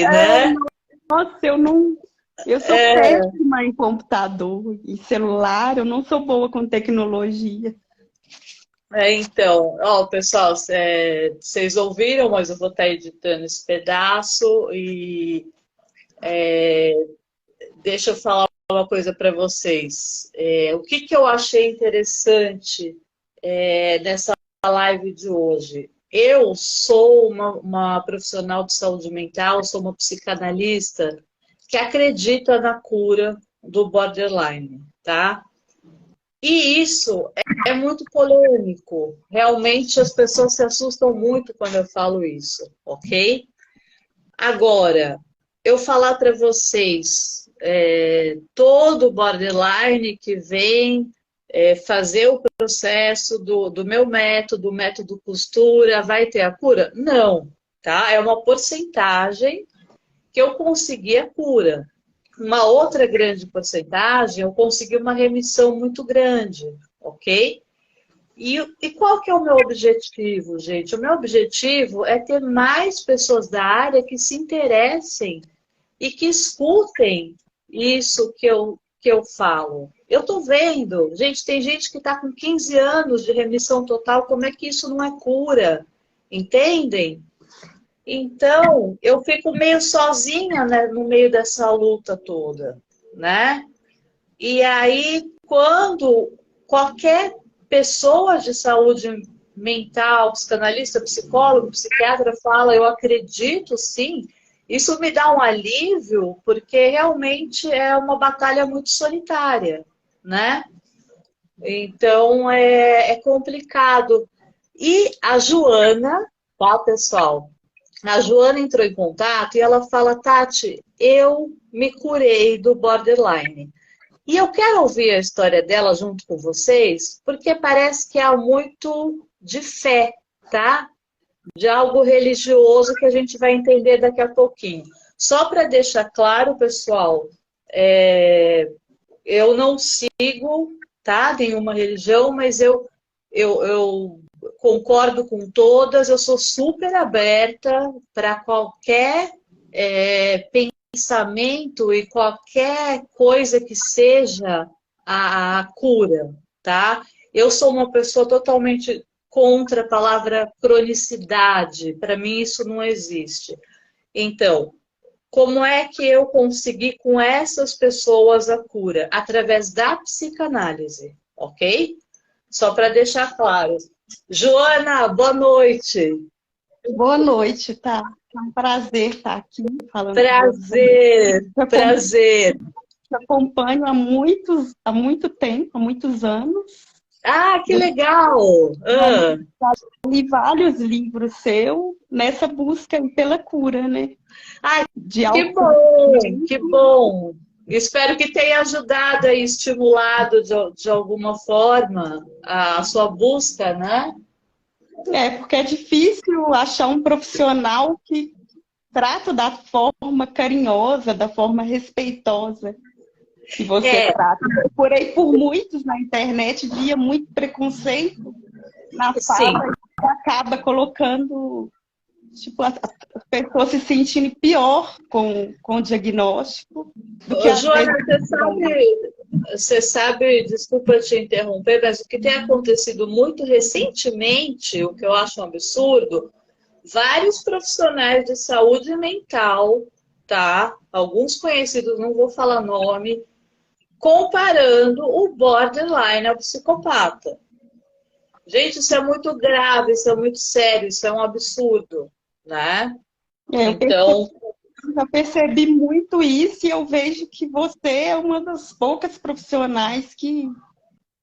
né? Nossa, eu não. Eu sou péssima em computador e celular, eu não sou boa com tecnologia. Então, ó, pessoal, vocês ouviram, mas eu vou estar editando esse pedaço e deixa eu falar uma coisa para vocês. O que eu achei interessante nessa live de hoje? Eu sou uma profissional de saúde mental, sou uma psicanalista que acredita na cura do borderline, tá? E isso é muito polêmico. Realmente as pessoas se assustam muito quando eu falo isso, ok? Agora, eu falar para vocês, todo borderline que vem fazer o processo do meu método, o método costura, vai ter a cura? Não, tá? É uma porcentagem que eu consegui a cura. Uma outra grande porcentagem, eu consegui uma remissão muito grande, ok? E qual que é o meu objetivo, gente? O meu objetivo é ter mais pessoas da área que se interessem e que escutem isso que eu falo. Eu estou vendo, gente, tem gente que está com 15 anos de remissão total, como é que isso não é cura? Entendem? Então, eu fico meio sozinha, né, no meio dessa luta toda, né? E aí, quando qualquer pessoa de saúde mental, psicanalista, psicólogo, psiquiatra fala, eu acredito sim, isso me dá um alívio, porque realmente é uma batalha muito solitária, né? Então, é complicado. E a Joana, tá, pessoal? A Joana entrou em contato e ela fala, Tati, eu me curei do borderline. E eu quero ouvir a história dela junto com vocês, porque parece que há muito de fé, tá? De algo religioso que a gente vai entender daqui a pouquinho. Só para deixar claro, pessoal, eu não sigo, tá, nenhuma religião, mas eu concordo com todas, eu sou super aberta para qualquer pensamento e qualquer coisa que seja a cura, tá? Eu sou uma pessoa totalmente contra a palavra cronicidade, para mim isso não existe. Então, como é que eu consegui com essas pessoas a cura? Através da psicanálise, ok? Só para deixar claro. Joana, boa noite. Boa noite, tá? É um prazer estar aqui falando com você. Prazer, prazer. Te acompanho há muito tempo, há muitos anos. Ah, que Eu legal! Ah, li vários livros seus nessa busca pela cura, né? ai, De que bom, que autoconhecimento. bom. Espero que tenha ajudado e estimulado de alguma forma a sua busca, né? Porque é difícil achar um profissional que trata da forma carinhosa, da forma respeitosa que você É, trata. Eu procurei por muitos na internet, via muito preconceito na sim. fala e acaba colocando tipo, a pessoa se sentindo pior com o diagnóstico do que Ô, às vezes. Joana, você sabe, desculpa te interromper, mas o que tem acontecido muito recentemente, o que eu acho um absurdo, vários profissionais de saúde mental, tá? Alguns conhecidos, não vou falar nome, comparando o borderline ao psicopata. Gente, isso é muito grave, isso é muito sério, isso é um absurdo, né? Eu Então, já percebi muito isso e eu vejo que você é uma das poucas profissionais que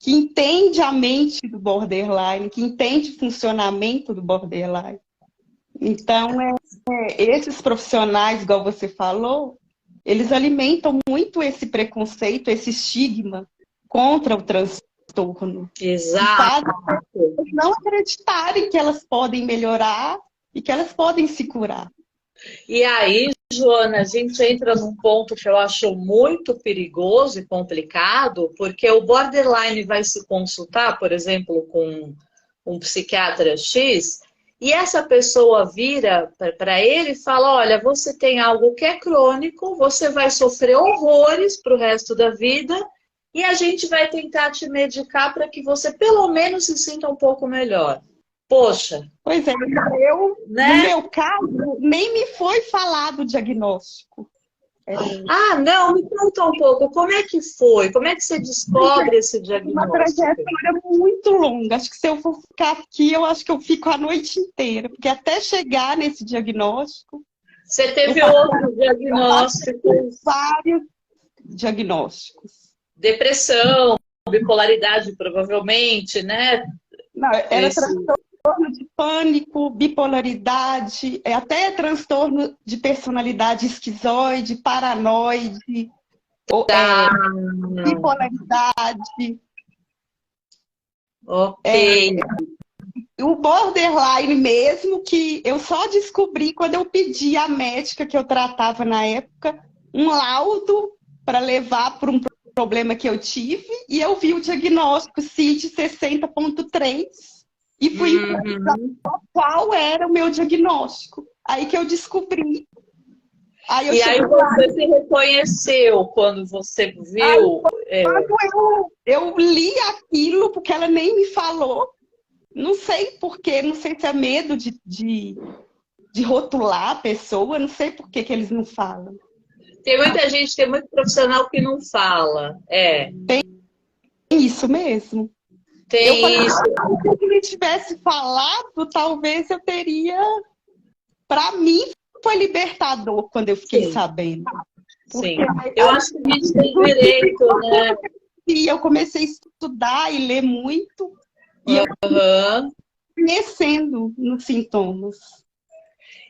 entende a mente do borderline, que entende o funcionamento do borderline. Então, esses profissionais, igual você falou, eles alimentam muito esse preconceito, esse estigma contra o transtorno. E exato. fazem as pessoas não acreditarem que elas podem melhorar e que elas podem se curar. E aí, Joana, a gente entra num ponto que eu acho muito perigoso e complicado, porque o borderline vai se consultar, por exemplo, com um psiquiatra X, e essa pessoa vira para ele e fala, olha, você tem algo que é crônico, você vai sofrer horrores para o resto da vida, e a gente vai tentar te medicar para que você pelo menos se sinta um pouco melhor. Poxa, Pois é, no né? meu caso, nem me foi falado o diagnóstico. Ah, não, me conta um pouco, como é que foi? Como é que você descobre esse Uma diagnóstico? trajetória muito longa. Acho que se eu for ficar aqui, eu acho que eu fico a noite inteira, porque até chegar nesse diagnóstico, Você eu teve passei outros por diagnósticos? vários diagnósticos. Depressão, bipolaridade, provavelmente, né? Não, era Esse... transtorno de pânico, bipolaridade, até transtorno de personalidade esquizoide, paranoide, Tá, bipolaridade. ok. O borderline mesmo, que eu só descobri quando eu pedi à médica que eu tratava na época um laudo para levar para um problema que eu tive, e eu vi o diagnóstico CID 60.3 e fui investigar qual era o meu diagnóstico. Aí que eu descobri. Aí eu E aí cheguei lá. você se reconheceu quando você Aí, viu. quando eu li aquilo, porque ela nem me falou, não sei por quê, não sei se é medo de rotular a pessoa, não sei por que eles não falam. Tem muita gente, tem muito profissional que não fala. É, É isso mesmo. Eu falei, tem isso. se ele tivesse falado, talvez eu teria. Para mim, foi libertador quando eu fiquei Sim, sabendo. sim. Porque Eu acho que a gente tem direito, né? e eu comecei a estudar e ler muito, e eu Aham. conhecendo nos sintomas.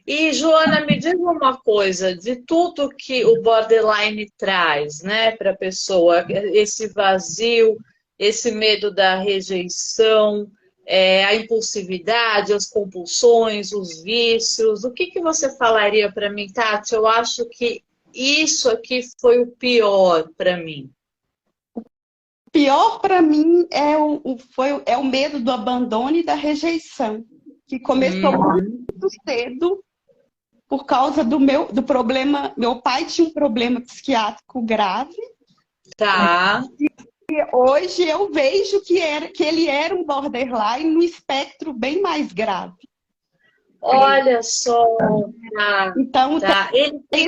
E, Joana, me diga uma coisa, de tudo que o borderline traz, né, para a pessoa, esse vazio, esse medo da rejeição, a impulsividade, as compulsões, os vícios, o que que você falaria para mim, Tati? Eu acho que isso aqui foi o pior para mim. Pior para mim é o medo do abandono e da rejeição, que começou Uhum. muito cedo por causa do problema. Meu pai tinha um problema psiquiátrico grave. Tá. E hoje eu vejo que ele era um borderline no espectro bem mais grave. Olha só, tá, Então, tá. Ele tem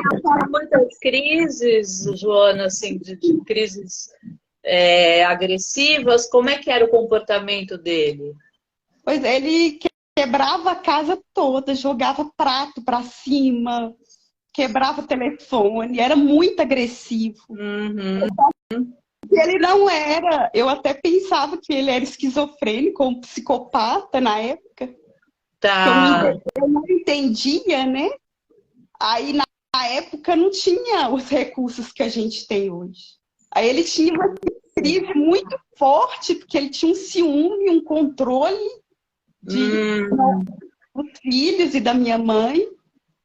muitas crises, Joana, assim, de crises agressivas. Como é que era o comportamento dele? pois ele quebrava a casa toda, jogava prato para cima, quebrava telefone, era muito agressivo. Uhum, Ele não era, eu até pensava que ele era esquizofrênico ou um psicopata na época, que tá. eu não entendia, né? Aí na época não tinha os recursos que a gente tem hoje. Aí ele tinha uma crise muito forte, porque ele tinha um ciúme, um controle Hum, dos filhos e da minha mãe,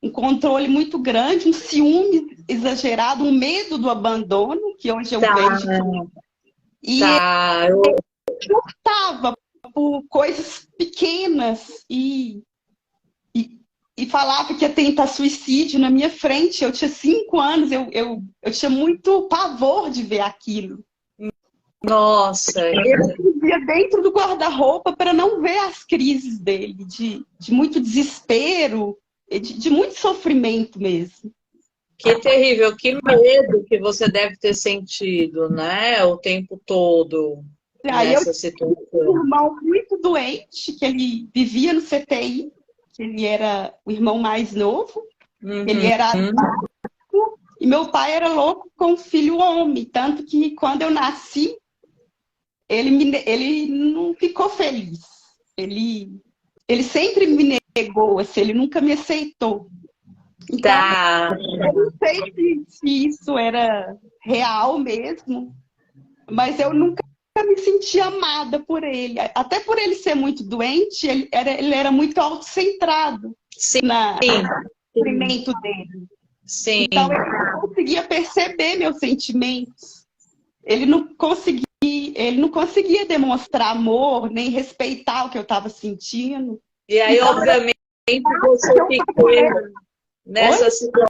um controle muito grande, um ciúme exagerado, um medo do abandono, que hoje eu tá, vejo. E ele tá. surtava por coisas pequenas e falava que ia tentar suicídio na minha frente. Eu tinha 5 anos, eu tinha muito pavor de ver aquilo. Nossa, Eu vivia dentro do guarda-roupa para não ver as crises dele, de muito desespero, de muito sofrimento mesmo. que terrível, que medo que você deve ter sentido, né? O tempo todo Aí eu nessa tinha um situação. irmão muito doente, que ele vivia no CTI, que ele era o irmão mais novo, ele Uhum. era adulto, e meu pai era louco com o filho homem, tanto que quando eu nasci, ele não ficou feliz. Ele sempre me negou, assim, ele nunca me aceitou. Então, Tá. eu não sei se isso era real mesmo, mas eu nunca me senti amada por ele. Até por ele ser muito doente, ele era muito autocentrado Sim, no sim, sofrimento dele. sim. Então, ele não conseguia perceber meus sentimentos. Ele não conseguia demonstrar amor, nem respeitar o que eu estava sentindo. E aí, obviamente, você ficou nessa situação.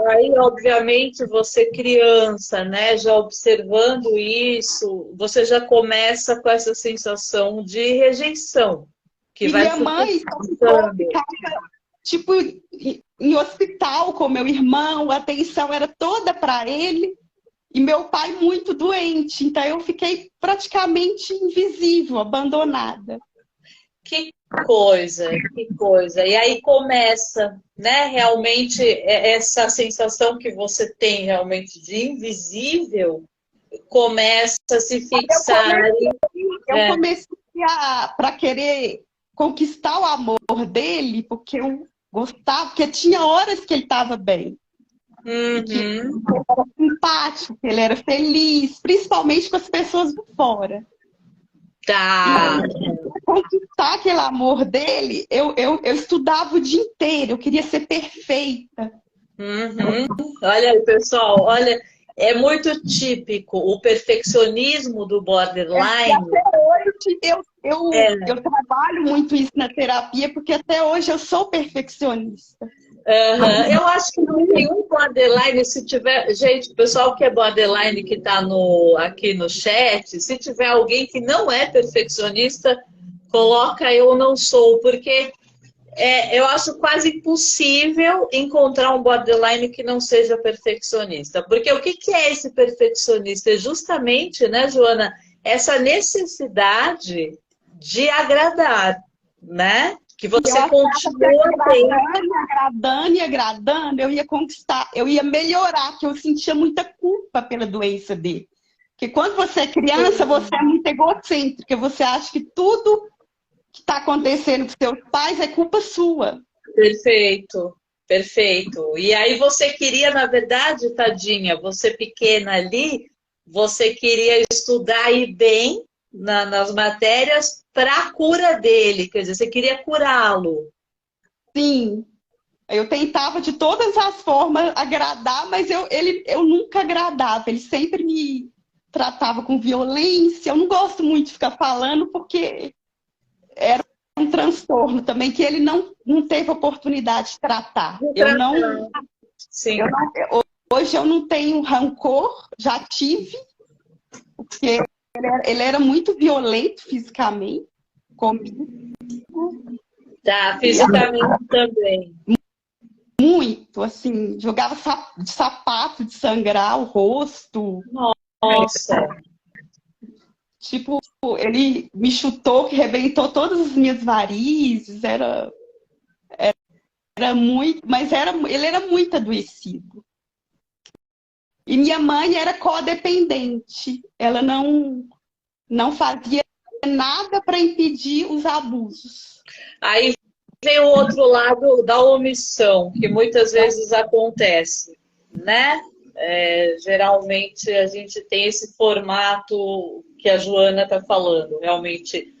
Aí, obviamente, você criança, né, já observando isso, você já começa com essa sensação de rejeição, que E vai minha mãe ficando. ficava, tipo, em hospital com meu irmão, a atenção era toda para ele, e meu pai muito doente, então eu fiquei praticamente invisível, abandonada. Que coisa, que coisa. E aí começa, né, realmente, essa sensação que você tem realmente de invisível, começa a se fixar. Eu comecei para querer conquistar o amor dele, porque eu gostava, porque tinha horas que ele estava bem, que ele Uhum. era simpático, que ele era feliz, principalmente com as pessoas de fora. Tá. Conquistar aquele amor dele, eu estudava o dia inteiro, eu queria ser perfeita. Uhum. Olha aí, pessoal, olha, é muito típico o perfeccionismo do E borderline. até hoje É, eu trabalho muito isso na terapia, porque até hoje eu sou perfeccionista. eu acho que não tem um borderline, se tiver, gente, o pessoal que é borderline que está aqui no chat, se tiver alguém que não é perfeccionista, coloca eu não sou, porque eu acho quase impossível encontrar um borderline que não seja perfeccionista. Porque o que é esse perfeccionista? É justamente, né, Joana, essa necessidade de agradar, né? Que Eu você achava que continua tendo. agradando e agradando, eu ia conquistar, eu ia melhorar, que eu sentia muita culpa pela doença dele. Porque quando você é criança, você é muito egocêntrica, você acha que tudo que está acontecendo com seus pais é culpa sua. Perfeito, perfeito. E aí você queria, na verdade, tadinha, você pequena ali, você queria estudar e bem nas matérias para a cura dele, quer dizer, você queria curá-lo. Sim, eu tentava de todas as formas agradar, mas eu nunca agradava, ele sempre me tratava com violência. Eu não gosto muito de ficar falando, porque um transtorno também que ele não teve oportunidade de tratar. Sim, Hoje eu não tenho rancor, já tive, porque ele era muito violento fisicamente comigo, tá, fisicamente também. muito, assim, jogava de sapato de sangrar o rosto, Nossa, tipo, ele me chutou, que rebentou todas as minhas varizes, era muito, mas ele era muito adoecido. E minha mãe era codependente. Ela não fazia nada para impedir os abusos. aí vem o outro lado da omissão, que muitas vezes acontece, né? Geralmente a gente tem esse formato que a Joana está falando, realmente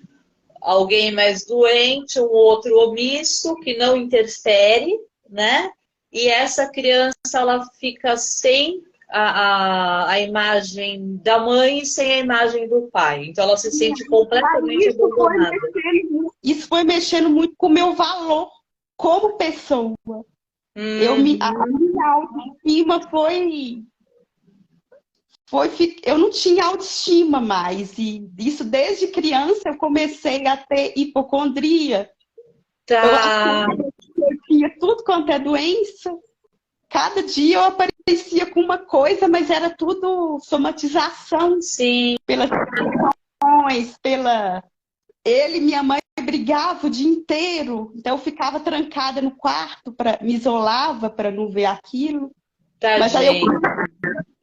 alguém mais doente, um outro omisso que não interfere, né? E essa criança ela fica sem a imagem da mãe e sem a imagem do pai. Então ela se sente completamente abandonada. Isso foi mexendo muito com o meu valor como pessoa. A minha autoestima eu não tinha autoestima mais. E isso desde criança eu comecei a ter hipocondria. Eu Tá. achava que eu tinha tudo quanto é doença. Cada dia eu aparecia com uma coisa, mas era tudo somatização Sim. pelas situações, ele e minha mãe brigavam o dia inteiro, então eu ficava trancada no quarto, me isolava para não ver aquilo. Mas aí Tadinho.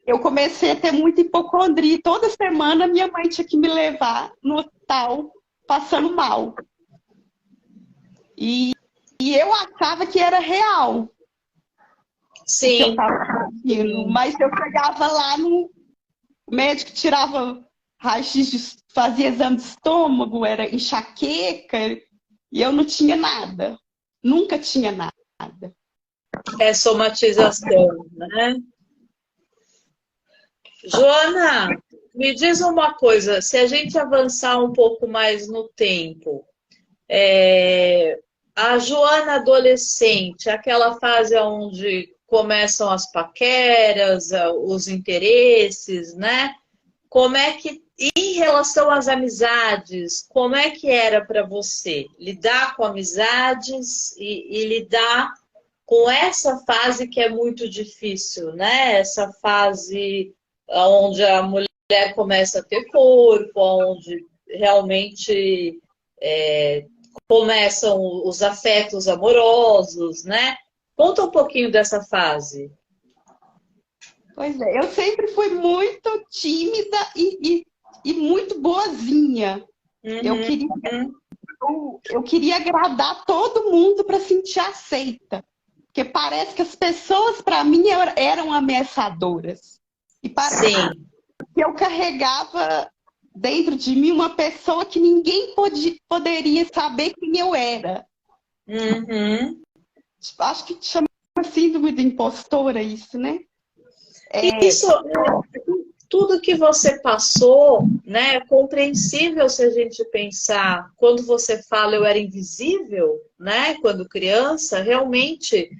eu comecei a ter muita hipocondria. Toda semana minha mãe tinha que me levar no hospital passando mal. E eu achava que era real. Que eu Sim. estava sentindo, mas eu chegava lá, o médico tirava raio-x, fazia exame de estômago, era enxaqueca, e eu não tinha nada. Nunca tinha nada. É somatização, né? Joana, me diz uma coisa, se a gente avançar um pouco mais no tempo, A Joana adolescente, aquela fase onde começam as paqueras, os interesses, né? Como é que, em relação às amizades, como é que era para você lidar com amizades e lidar com essa fase que é muito difícil, né? Essa fase onde a mulher começa a ter corpo, onde realmente começam os afetos amorosos, né? Conta um pouquinho dessa fase. Pois é, eu sempre fui muito tímida e muito boazinha. Eu queria, Uhum. eu queria agradar todo mundo para sentir aceita. Porque parece que as pessoas, para mim, eram ameaçadoras. E parece Sim. que eu carregava dentro de mim uma pessoa que ninguém poderia saber quem eu era. Uhum. Acho que chama síndrome da impostora isso, né? Isso, tudo que você passou, né, é compreensível se a gente pensar, quando você fala eu era invisível, né, quando criança, realmente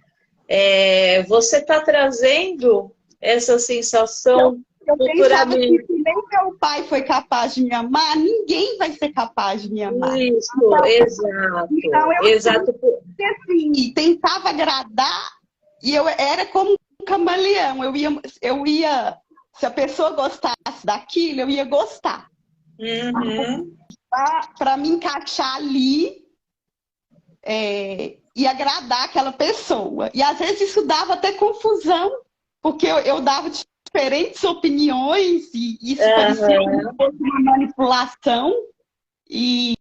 você está trazendo essa sensação Eu pensava que futuramente. se nem meu pai foi capaz de me amar, ninguém vai ser capaz de me amar. Isso, Então exato, eu exato. assim, tentava agradar e eu era como um camaleão. Eu ia, se a pessoa gostasse daquilo, eu ia gostar. Uhum. Para me encaixar ali e agradar aquela pessoa. E às vezes isso dava até confusão, porque eu dava diferentes opiniões e isso parecia Uhum. uma manipulação, e,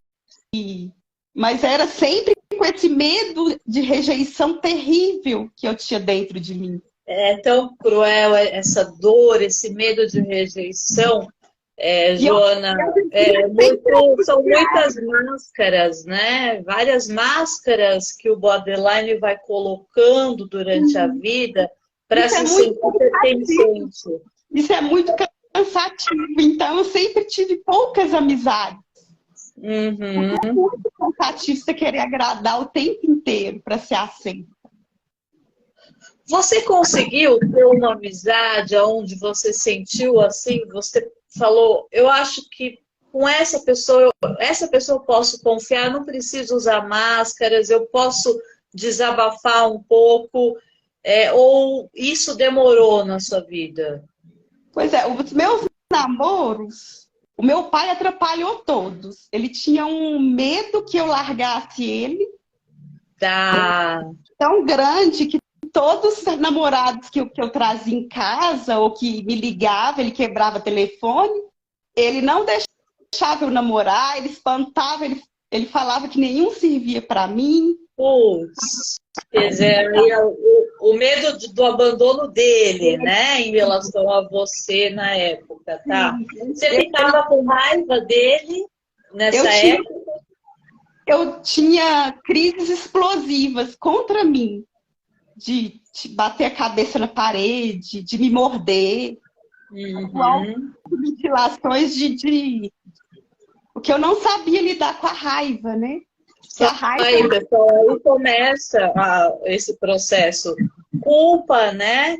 mas era sempre com esse medo de rejeição terrível que eu tinha dentro de mim. É tão cruel essa dor, esse medo de rejeição, E eu, Joana. eu vivia sempre São muitas máscaras, né? Várias máscaras que o borderline vai colocando durante a vida para isso é se muito sentir cansativo. pertencente. Isso é muito cansativo. Então, eu sempre tive poucas amizades. É Uhum. muito cansativo você querer agradar o tempo inteiro para ser aceito. Você conseguiu ter uma amizade onde você sentiu assim, você falou, eu acho que com essa pessoa eu posso confiar, não preciso usar máscaras, eu posso desabafar um pouco, ou isso demorou na sua vida? Pois é, os meus namoros, o meu pai atrapalhou todos. Ele tinha um medo que eu largasse ele, Tá. tão grande que todos os namorados que eu trazia em casa ou que me ligava, ele quebrava telefone, ele não deixava eu namorar, ele espantava, ele falava que nenhum servia para mim. Putz, quer dizer, aí o medo do abandono dele, né, em relação a você na época, tá? Você ficava com raiva dele Eu nessa tinha, época? eu tinha crises explosivas contra mim, de bater a cabeça na parede, de me morder, Uhum. mutilações porque eu não sabia lidar com a raiva, né? Que a raiva Aí, pessoal, aí começa esse processo. Culpa, né?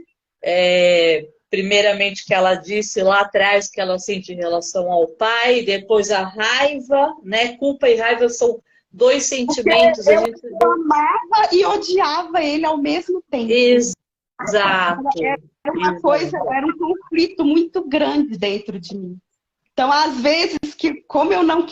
Primeiramente que ela disse lá atrás que ela sente em relação ao pai, depois a raiva, né? Culpa e raiva são dois sentimentos. A eu gente amava e odiava ele ao mesmo tempo. exato, Era uma coisa, exato. era um conflito muito grande dentro de mim. Então, às vezes, como eu não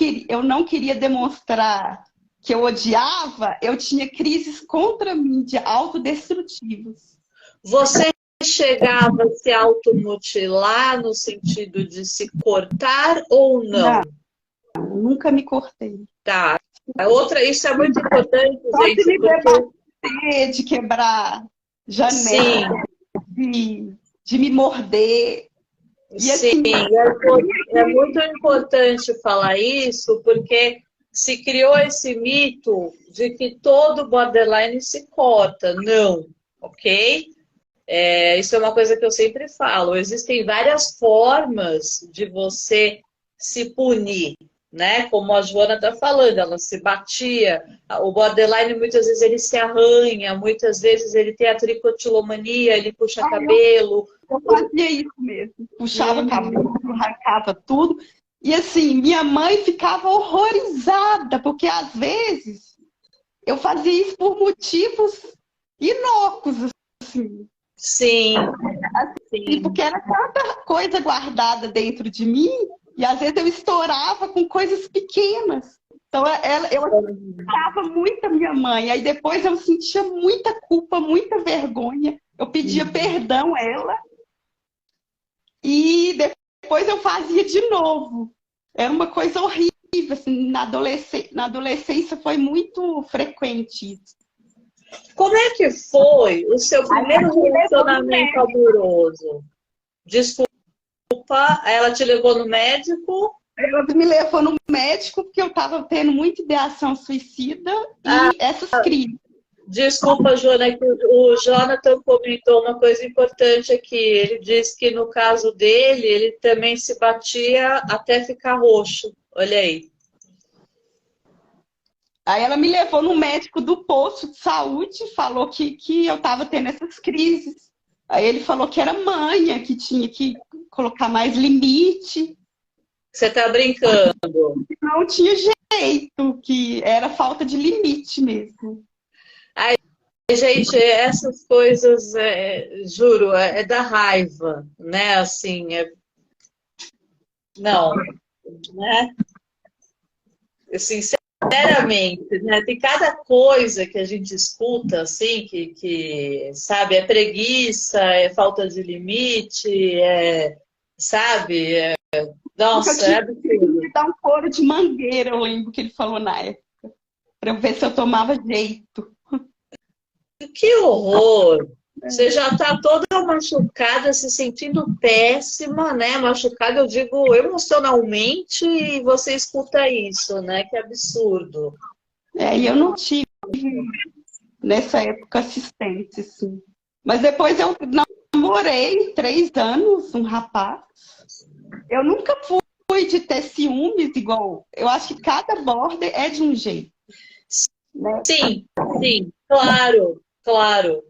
queria demonstrar que eu odiava, eu tinha crises contra mim, de autodestrutivos. Você chegava a se automutilar no sentido de se cortar ou Não, não? nunca me cortei. Tá. Isso é muito importante, Só de gente, me porque debater, de quebrar sim, janela, de me morder. E sim, assim, é muito importante falar isso, porque se criou esse mito de que todo borderline se corta. Não, ok? Isso é uma coisa que eu sempre falo. Existem várias formas de você se punir, né? Como a Joana está falando, ela se batia. O borderline, muitas vezes, ele se arranha, muitas vezes ele tem a tricotilomania, ele puxa cabelo. Eu fazia isso mesmo. Puxava cabelo, Uhum. arrancava tudo. E assim, minha mãe ficava horrorizada, porque às vezes eu fazia isso por motivos inócuos, assim. Sim, Assim, sim. porque era tanta coisa guardada dentro de mim, e às vezes eu estourava com coisas pequenas. Então eu assustava muito a minha mãe. Aí depois eu sentia muita culpa, muita vergonha. Eu pedia perdão a ela e depois eu fazia de novo. Era uma coisa horrível. Assim, na adolescência foi muito frequente isso. Como é que foi o seu Aí primeiro ela me levou no relacionamento médico. amoroso? Desculpa, ela te levou no médico? Ela me levou no médico porque eu estava tendo muita ideação suicida e essas crises. Desculpa, Joana, que o Jonathan comentou uma coisa importante aqui. Ele disse que no caso dele, ele também se batia até ficar roxo. Olha aí. Aí ela me levou no médico do posto de saúde, falou que eu estava tendo essas crises. Aí ele falou que era manha, que tinha que colocar mais limite. Você está brincando. Não tinha jeito, que era falta de limite mesmo. Ai, gente, essas coisas, juro, é da raiva, né? Assim, não, né? Sinceramente, né? Tem cada coisa que a gente escuta, assim, sabe, é preguiça, é falta de limite, sabe? Eu Nossa, é tive absurdo. que dar um couro de mangueira, eu lembro que ele falou na época, para eu ver se eu tomava jeito. Que horror! Você já está toda machucada, se sentindo péssima, né? Machucada, eu digo emocionalmente, e você escuta isso, né? Que absurdo. E eu não tive nessa época assistente, assim. Mas depois eu namorei 3 anos, um rapaz. Eu nunca fui de ter ciúmes igual. Eu acho que cada border é de um jeito, né? Sim, sim, claro, claro.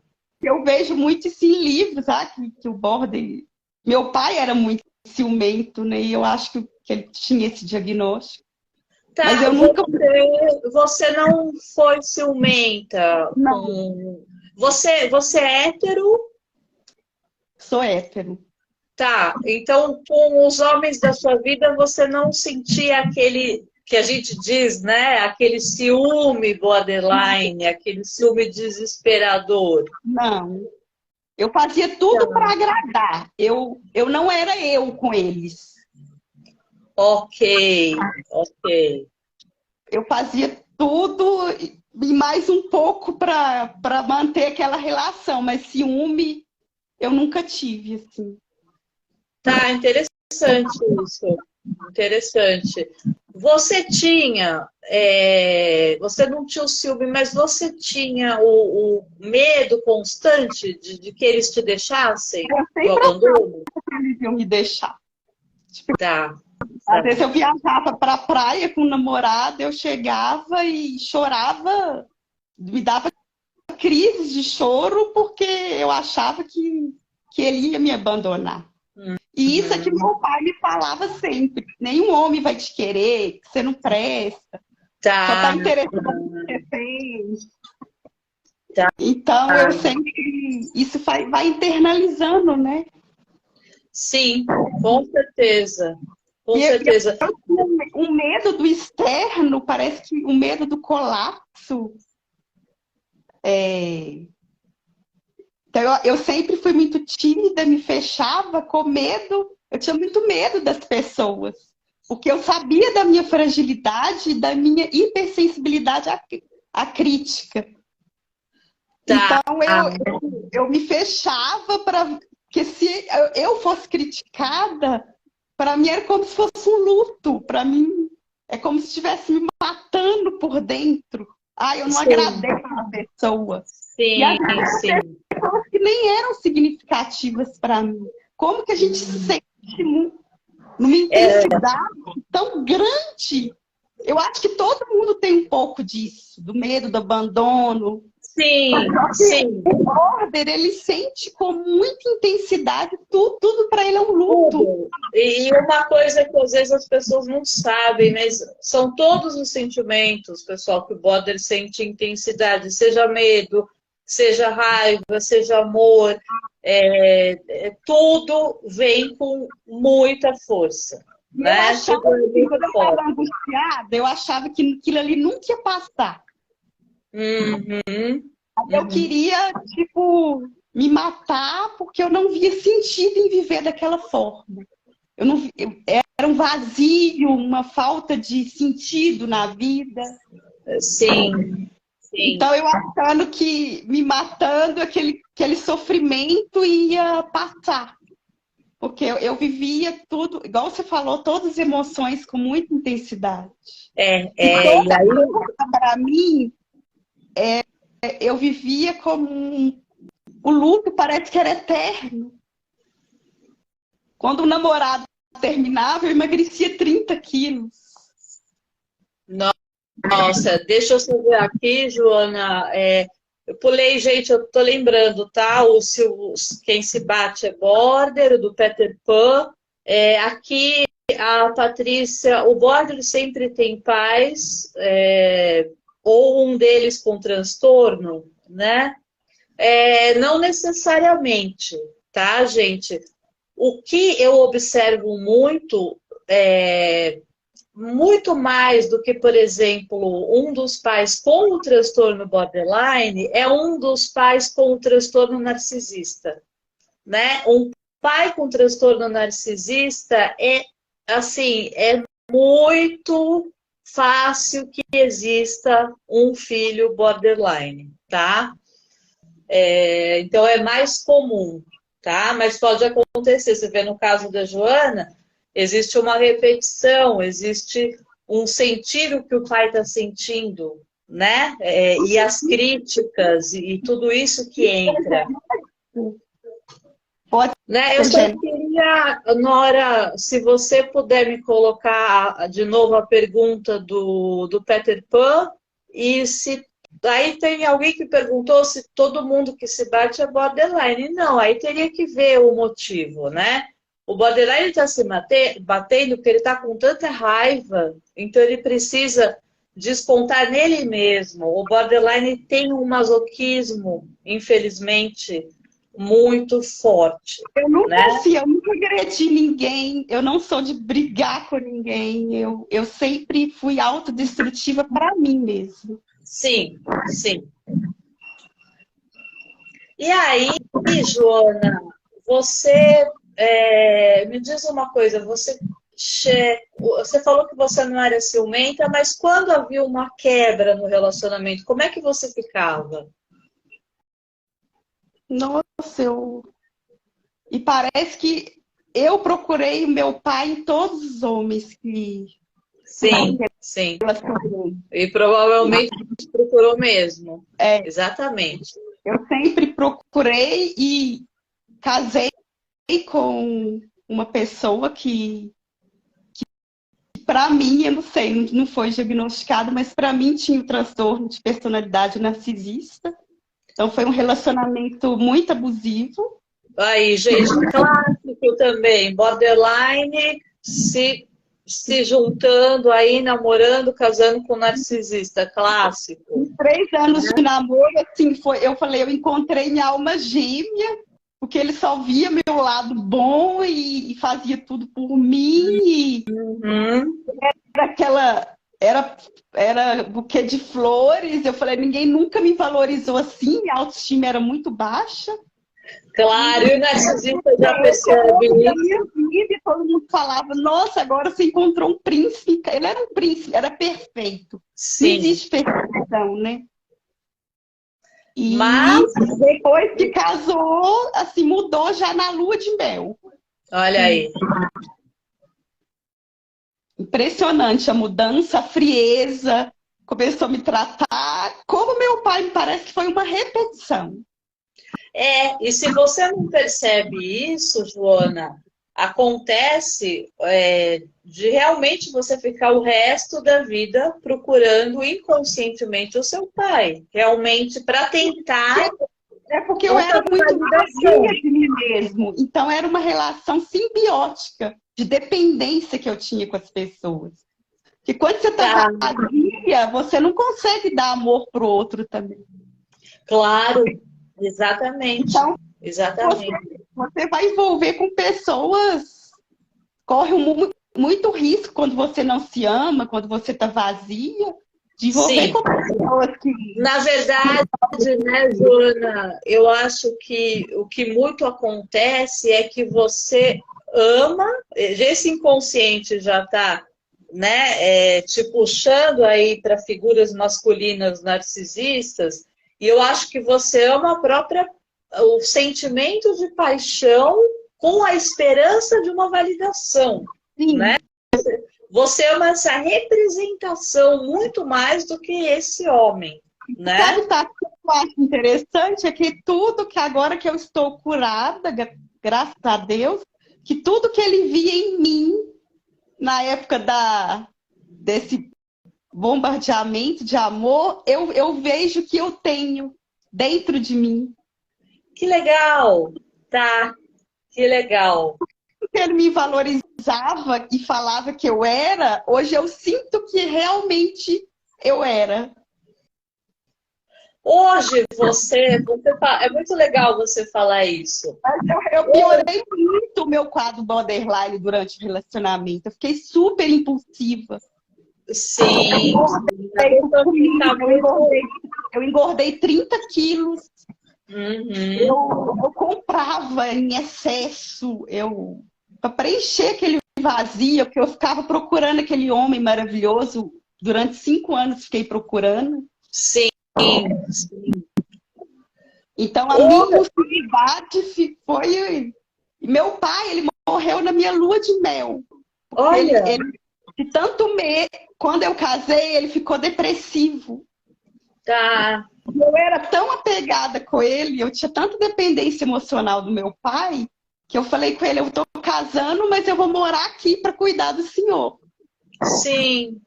Eu vejo muito isso em livros, que o border. Meu pai era muito ciumento, né? E eu acho que ele tinha esse diagnóstico. Mas Tá, eu nunca. você não foi ciumenta Não, com. Você é hétero? sou hétero. Tá, então com os homens da sua vida você não sentia aquele que a gente diz, né? Aquele ciúme borderline, aquele ciúme desesperador. Não. Eu fazia tudo para Tá. agradar. Eu não era eu com eles. Ok, ok. Eu fazia tudo e mais um pouco para manter aquela relação, mas ciúme eu nunca tive, assim. Tá, interessante isso. Interessante. Você tinha, você não tinha o ciúme, mas você tinha o medo constante de que eles te deixassem Eu do sempre abandono? achava que eles iam me deixar. Tipo, Tá, às tá. vezes eu viajava para a praia com o namorado, eu chegava e chorava, me dava crises de choro porque eu achava que ele ia me abandonar. E isso é que Uhum. meu pai me falava sempre. Nenhum homem vai te querer, que você não presta, só está Tá, interessado no que você tem. tá. Então eu sempre. Isso vai internalizando, né? Sim, com certeza. Com E certeza. o medo do externo, parece que o medo do colapso. Então eu sempre fui muito tímida, me fechava com medo. Eu tinha muito medo das pessoas, porque eu sabia da minha fragilidade e da minha hipersensibilidade à crítica. Tá. Então eu me fechava para que se eu fosse criticada, para mim era como se fosse um luto. Para mim é como se estivesse me matando por dentro. Eu não Sim, agradeço a pessoa. E às sim, vezes sim. pessoas que nem eram significativas para mim. Como que a gente se sente muito? numa intensidade tão grande. Eu acho que todo mundo tem um pouco disso, do medo, do abandono. Sim, sim. O border, ele sente com muita intensidade, tudo para ele é um luto. Tudo. E uma coisa que às vezes as pessoas não sabem, mas são todos os sentimentos, pessoal, que o border sente intensidade, seja medo, seja raiva, seja amor, tudo vem com muita força. Eu Né? achava que quando eu estava angustiada, eu achava que aquilo ali nunca ia passar. Uhum. Eu queria, tipo, me matar porque eu não via sentido em viver daquela forma. Era um vazio, uma falta de sentido na vida. Sim, sim. Então eu achando que me matando, aquele sofrimento ia passar. Porque eu vivia tudo, igual você falou, todas as emoções com muita intensidade. E toda coisa, para mim, eu vivia como o luto parece que era eterno. Quando o namorado terminava, eu emagrecia 30 quilos. Nossa, deixa eu saber aqui, Joana. Eu pulei, gente, eu tô lembrando, tá? Quem se bate é Border, do Peter Pan. Aqui a Patrícia, o Border sempre tem pais, ou um deles com transtorno, né? Não necessariamente, tá, gente? O que eu observo muito mais do que, por exemplo, um dos pais com o transtorno borderline é um dos pais com o transtorno narcisista, né? Um pai com transtorno narcisista assim, é muito fácil que exista um filho borderline, tá? Então é mais comum, tá? Mas pode acontecer. Você vê no caso da Joana, existe uma repetição, existe um sentir o que o pai está sentindo, né? E as críticas e tudo isso que entra. Né? Eu só queria, Nora, se você puder me colocar de novo a pergunta do Peter Pan, e se aí tem alguém que perguntou se todo mundo que se bate é borderline. Não, aí teria que ver o motivo, né? O borderline está se batendo porque ele está com tanta raiva, então ele precisa descontar nele mesmo. O borderline tem um masoquismo, infelizmente, muito forte. Eu nunca, né? assim, eu nunca agredi ninguém, eu não sou de brigar com ninguém, eu sempre fui autodestrutiva para mim mesmo. Sim, sim. E aí, Joana, você me diz uma coisa, você falou que você não era ciumenta, mas quando havia uma quebra no relacionamento, como é que você ficava? Nossa, E parece que eu procurei o meu pai em todos os homens que... Sim, sim. E provavelmente procurou mesmo. Exatamente. Eu sempre procurei e casei com uma pessoa que para mim, eu não sei, não foi diagnosticado, mas para mim tinha o transtorno de personalidade narcisista. Então foi um relacionamento muito abusivo. Aí, gente, clássico também, borderline se juntando aí, namorando, casando com narcisista, clássico. Em 3 anos de namoro, assim, eu falei, eu encontrei minha alma gêmea, porque ele só via meu lado bom e fazia tudo por mim. Era buquê de flores. Eu falei, ninguém nunca me valorizou assim, minha autoestima era muito baixa. Claro, e o narcisista já percebe isso. Todo mundo falava, nossa, agora você encontrou um príncipe. Ele era um príncipe, era perfeito. Sim. Não existe perfeição, né? Mas depois que casou, assim, mudou já na lua de mel. Olha aí. Impressionante a mudança, a frieza. Começou a me tratar como meu pai, me parece que foi uma repetição. E se você não percebe isso, Joana, acontece de realmente você ficar o resto da vida procurando inconscientemente o seu pai, realmente para tentar É porque eu essa era muito validação. vazia de mim mesmo. Então era uma relação simbiótica de dependência que eu tinha com as pessoas. Que quando você está Tá, vazia, você não consegue dar amor pro outro também. claro, exatamente, Então você, exatamente. você vai envolver com pessoas, corre muito risco quando você não se ama, quando você está vazia, de envolver Sim, com pessoas que. na verdade, né, Joana, eu acho que o que muito acontece é que você ama, esse inconsciente já está, né, te puxando aí para figuras masculinas narcisistas, e eu acho que você ama o sentimento de paixão com a esperança de uma validação, né? Sim. Você ama essa representação muito mais do que esse homem, né? Sabe, tá, o que eu acho interessante é que tudo que agora que eu estou curada, graças a Deus, que tudo que ele via em mim na época desse bombardeamento de amor, eu vejo que eu tenho dentro de mim. Que legal, tá? Que legal. Porque ele me valorizava e falava que eu era, hoje eu sinto que realmente eu era. Hoje é muito legal você falar isso. Eu piorei muito o meu quadro borderline durante o relacionamento. Eu fiquei super impulsiva. Sim, a pessoa fica Eu muito. engordei, eu engordei 30 quilos. Uhum. Eu comprava em excesso. Para preencher aquele vazio, porque eu ficava procurando aquele homem maravilhoso. Durante 5 anos fiquei procurando. Sim, sim. Então a minha impulsividade foi. Meu pai, ele morreu na minha lua de mel. Olha, De tanto medo, quando eu casei, ele ficou depressivo. tá. Eu era tão apegada com ele, eu tinha tanta dependência emocional do meu pai, que eu falei com ele, eu estou casando, mas eu vou morar aqui para cuidar do senhor. Sim,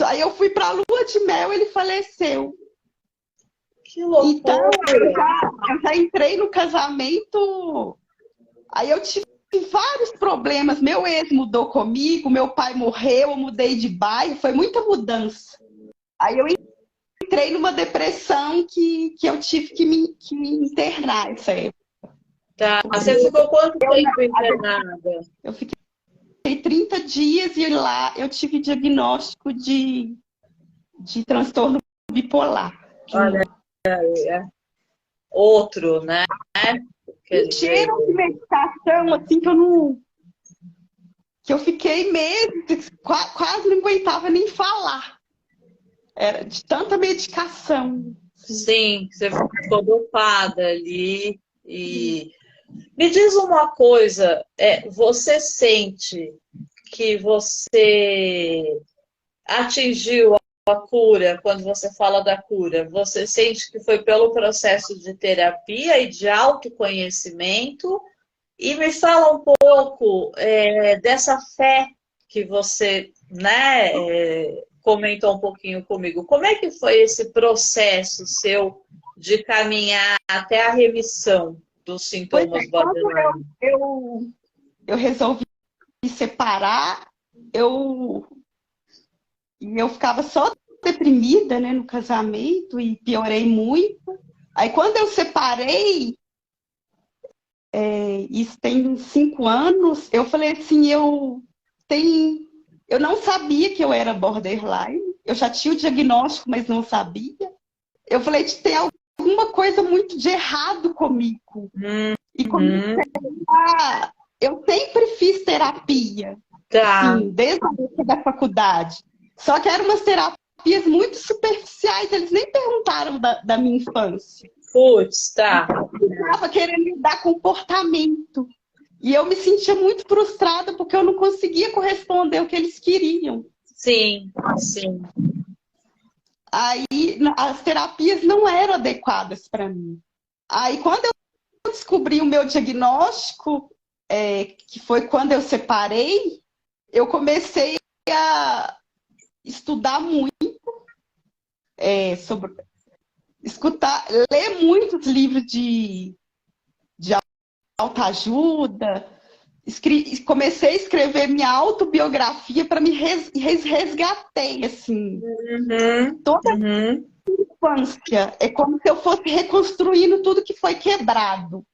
Aí eu fui para a lua de mel, ele faleceu. que Então, loucura. eu já entrei no casamento, aí eu tive vários problemas. Meu ex mudou comigo, meu pai morreu, eu mudei de bairro, foi muita mudança. Aí eu entrei numa depressão que eu tive que me internar essa época. Tá. Você ficou quanto tempo internada? Eu fiquei 30 dias e lá eu tive diagnóstico de transtorno bipolar. Olha, é outro, né? Quer dizer, Cheiro de medicação, assim, que eu não. Que eu fiquei meses, quase não aguentava nem falar. Era de tanta medicação. sim, você ficou dopada ali. E me diz uma coisa, você sente que você atingiu a cura, quando você fala da cura, você sente que foi pelo processo de terapia e de autoconhecimento? E me fala um pouco dessa fé que você, né, comentou um pouquinho comigo. Como é que foi esse processo seu de caminhar até a remissão dos Pois sintomas é, quando borderline? eu resolvi me separar, eu ficava só deprimida, né, no casamento e piorei muito. Aí quando eu separei, isso tem uns 5 anos, eu falei assim, eu não sabia que eu era borderline, eu já tinha o diagnóstico, mas não sabia. Eu falei, tem alguma coisa muito de errado comigo. E Uhum. eu sempre fiz terapia, Tá. assim, desde a época da faculdade. Só que eram umas terapias muito superficiais, eles nem perguntaram da minha infância. Putz, tá. Eu estava querendo mudar comportamento. E eu me sentia muito frustrada porque eu não conseguia corresponder ao que eles queriam. Sim, sim. Aí as terapias não eram adequadas para mim. Aí quando eu descobri o meu diagnóstico, que foi quando eu separei, eu comecei a estudar muito sobre ler muitos livros de autoajuda. Comecei a escrever minha autobiografia para me resgatei, assim. Toda a infância. É como se eu fosse reconstruindo tudo que foi quebrado.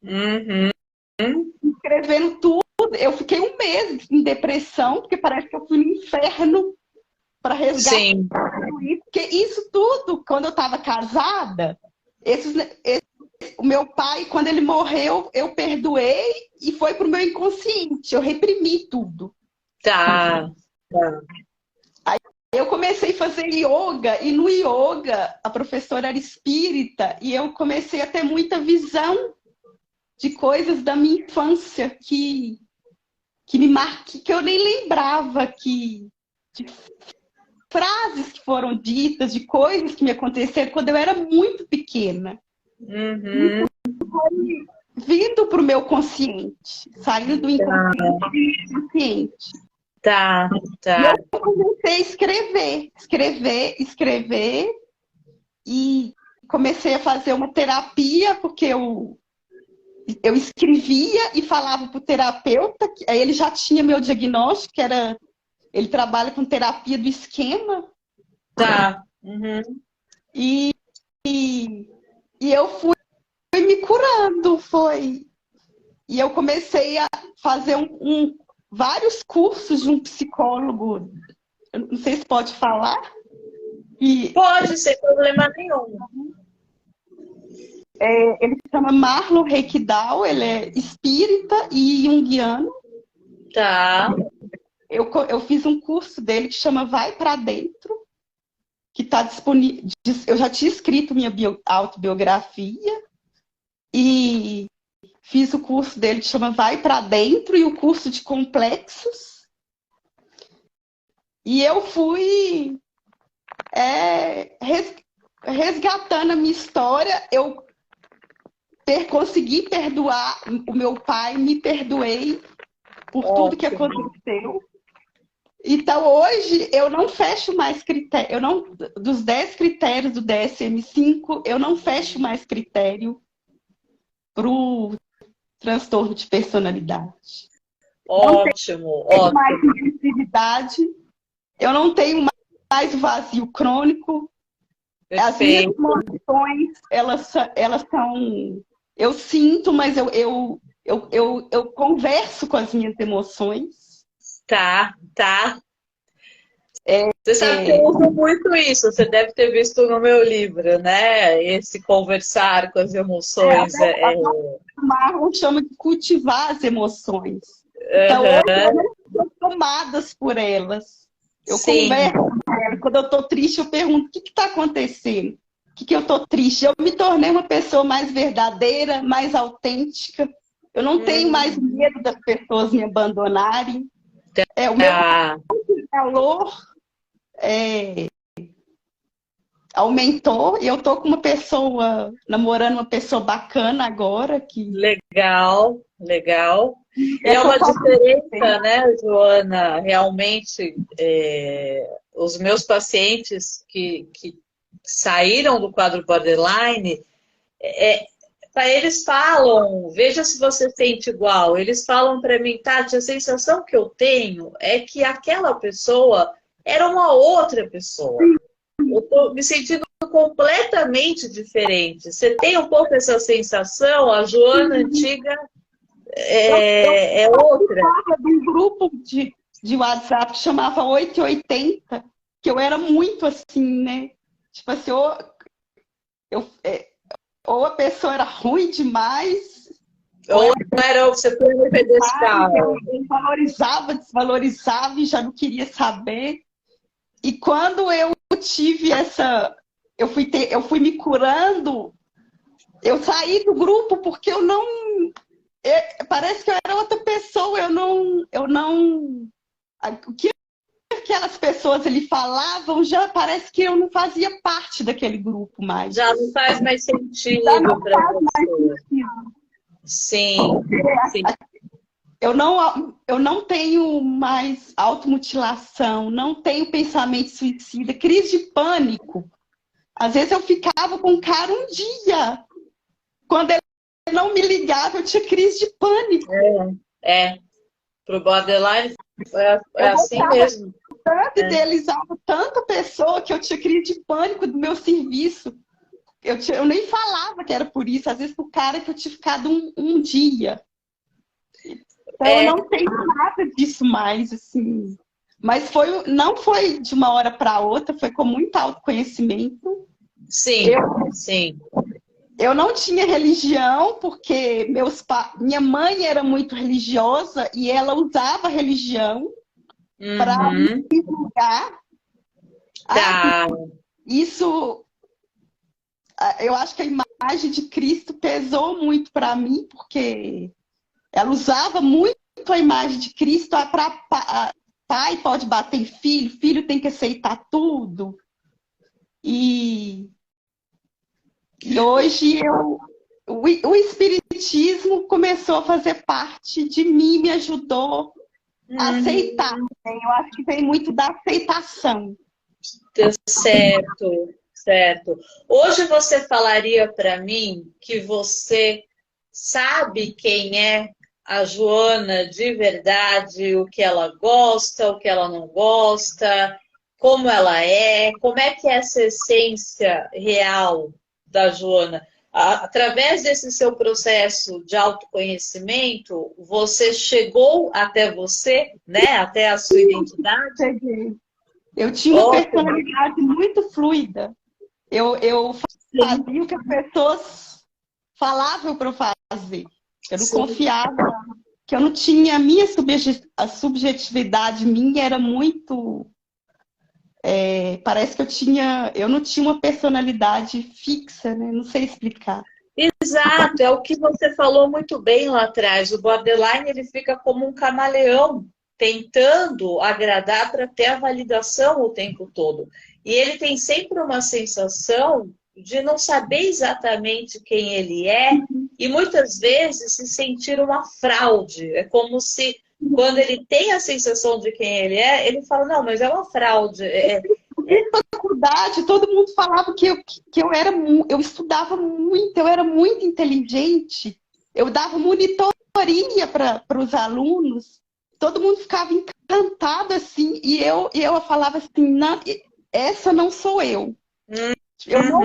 Escrevendo tudo. Eu fiquei um mês em depressão, porque parece que eu fui no inferno para resgatar tudo isso. Porque isso tudo, quando eu estava casada, o meu pai, quando ele morreu, eu perdoei e foi pro meu inconsciente. Eu reprimi tudo. Tá. Aí eu comecei a fazer yoga, e no yoga a professora era espírita, e eu comecei a ter muita visão de coisas da minha infância que me marquei, que eu nem lembrava, de frases que foram ditas, de coisas que me aconteceram quando eu era muito pequena. Vindo para o meu consciente, saindo do inconsciente. Tá. E eu comecei a escrever, e comecei a fazer uma terapia, porque eu escrevia e falava para o terapeuta, aí ele já tinha meu diagnóstico, ele trabalha com terapia do esquema. Tá. E eu fui me curando, E eu comecei a fazer vários cursos de um psicólogo, eu não sei se pode falar. Pode, sem problema nenhum. Ele se chama Marlon Reikdal, ele é espírita e junguiano. Tá. Eu fiz um curso dele que chama Vai Pra Dentro, que está disponível. Eu já tinha escrito minha autobiografia e fiz o curso dele que chama Vai Pra Dentro e o curso de complexos. E eu fui resgatando a minha história. Eu consegui perdoar o meu pai, me perdoei por tudo que aconteceu. Então, hoje, eu não fecho mais critério. Dos 10 critérios do DSM-5, eu não fecho mais critério para o transtorno de personalidade. Ótimo. Eu não tenho mais impulsividade, eu não tenho mais vazio crônico. Perfeito. As minhas emoções, elas são... Eu sinto, mas eu converso com as minhas emoções. Tá. Você sabe que eu uso muito isso. Você deve ter visto no meu livro, né? Esse conversar com as emoções. O Marlon chama de cultivar as emoções. Então, hoje eu não sou tomadas por elas. Eu converso com elas. Quando eu estou triste, eu pergunto: o que está acontecendo? O que eu estou triste? Eu me tornei uma pessoa mais verdadeira, mais autêntica. Eu não tenho mais medo das pessoas me abandonarem. O meu valor aumentou, e eu tô com namorando uma pessoa bacana agora. Legal. É uma diferença, né, Joana? Realmente, os meus pacientes que saíram do quadro borderline, para eles falam, veja se você sente igual, eles falam para mim: Tati, a sensação que eu tenho é que aquela pessoa era uma outra pessoa. Eu estou me sentindo completamente diferente. Você tem um pouco essa sensação? A Joana antiga é outra. Eu estava num grupo de WhatsApp que chamava 880, que eu era muito assim, né? Tipo assim, ou a pessoa era ruim demais, ou você foi no pedestal. Eu desvalorizava e já não queria saber. E quando eu tive eu fui me curando, eu saí do grupo porque parece que eu era outra pessoa. O que aquelas pessoas ali falavam, já parece que eu não fazia parte daquele grupo mais. Já não faz mais sentido para você. Sim. eu não tenho mais automutilação, não tenho pensamento suicida, crise de pânico. Às vezes eu ficava com o cara um dia. Quando ele não me ligava, eu tinha crise de pânico. Pro borderline é Eu assim gostava mesmo. tanto, idealizava tanta pessoa que eu tinha crise de pânico do meu serviço. Eu nem falava que era por isso, às vezes por cara que eu tinha ficado um dia. Então eu não tenho nada disso mais, assim. Mas não foi de uma hora para outra, foi com muito autoconhecimento. Sim, sim. Eu não tinha religião, porque minha mãe era muito religiosa e ela usava a religião para me julgar. Tá. Isso, eu acho que a imagem de Cristo pesou muito para mim, porque ela usava muito a imagem de Cristo para pai pode bater em filho, filho tem que aceitar tudo. E hoje o espiritismo começou a fazer parte de mim, me ajudou a aceitar. Eu acho que vem muito da aceitação. Certo, certo. Hoje você falaria para mim que você sabe quem é a Joana de verdade, o que ela gosta, o que ela não gosta, como ela é, como é que é essa essência real da Joana? Através desse seu processo de autoconhecimento, você chegou até você, né? Até a sua identidade? Cheguei. Eu tinha uma personalidade muito fluida. Eu fazia o que as pessoas falavam para eu fazer. Eu não confiava, que eu não tinha a subjetividade minha era muito. Parece que eu não tinha uma personalidade fixa, né? Não sei explicar. Exato, é o que você falou muito bem lá atrás. O borderline ele fica como um camaleão, tentando agradar para ter a validação o tempo todo. E ele tem sempre uma sensação de não saber exatamente quem ele é e muitas vezes se sentir uma fraude. É como se quando ele tem a sensação de quem ele é, ele fala, não, mas é uma fraude. Faculdade, todo mundo falava que eu estudava muito, eu era muito inteligente, eu dava monitoria para os alunos, todo mundo ficava encantado assim, e eu falava assim, não, essa não sou eu. Eu não,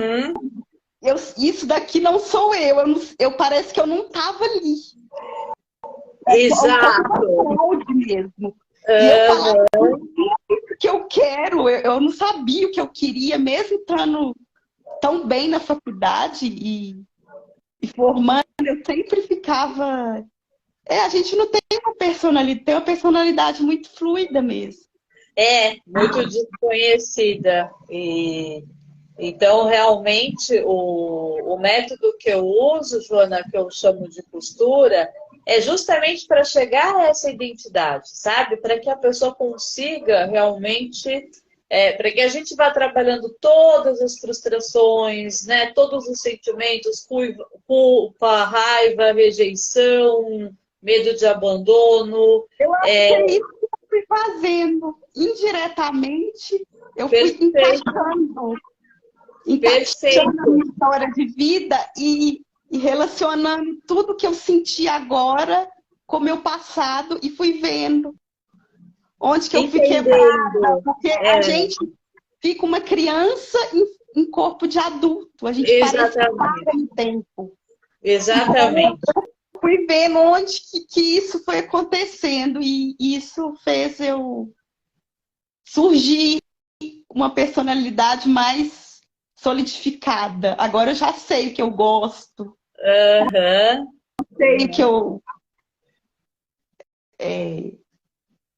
isso daqui não sou eu parece que eu não estava ali. Exato. Mesmo. E eu falava isso que eu quero, eu não sabia o que eu queria, mesmo estando tão bem na faculdade e formando, eu sempre ficava. A gente não tem uma personalidade muito fluida mesmo. Muito desconhecida. Então, realmente, o método que eu uso, Joana, que eu chamo de costura, é justamente para chegar a essa identidade, sabe? Para que a pessoa consiga realmente, para que a gente vá trabalhando todas as frustrações, né? Todos os sentimentos, culpa, raiva, rejeição, medo de abandono. Eu acho que é isso que eu fui fazendo. Indiretamente, eu fui encaixando a minha história de vida e relacionando tudo que eu senti agora com o meu passado e fui vendo onde que eu fui quebrada, porque a gente fica uma criança em corpo de adulto, a gente parece que para no tempo. Exatamente. Então, eu fui vendo onde que isso foi acontecendo e isso fez eu surgir uma personalidade mais solidificada. Agora eu já sei o que eu gosto. Sei o que eu...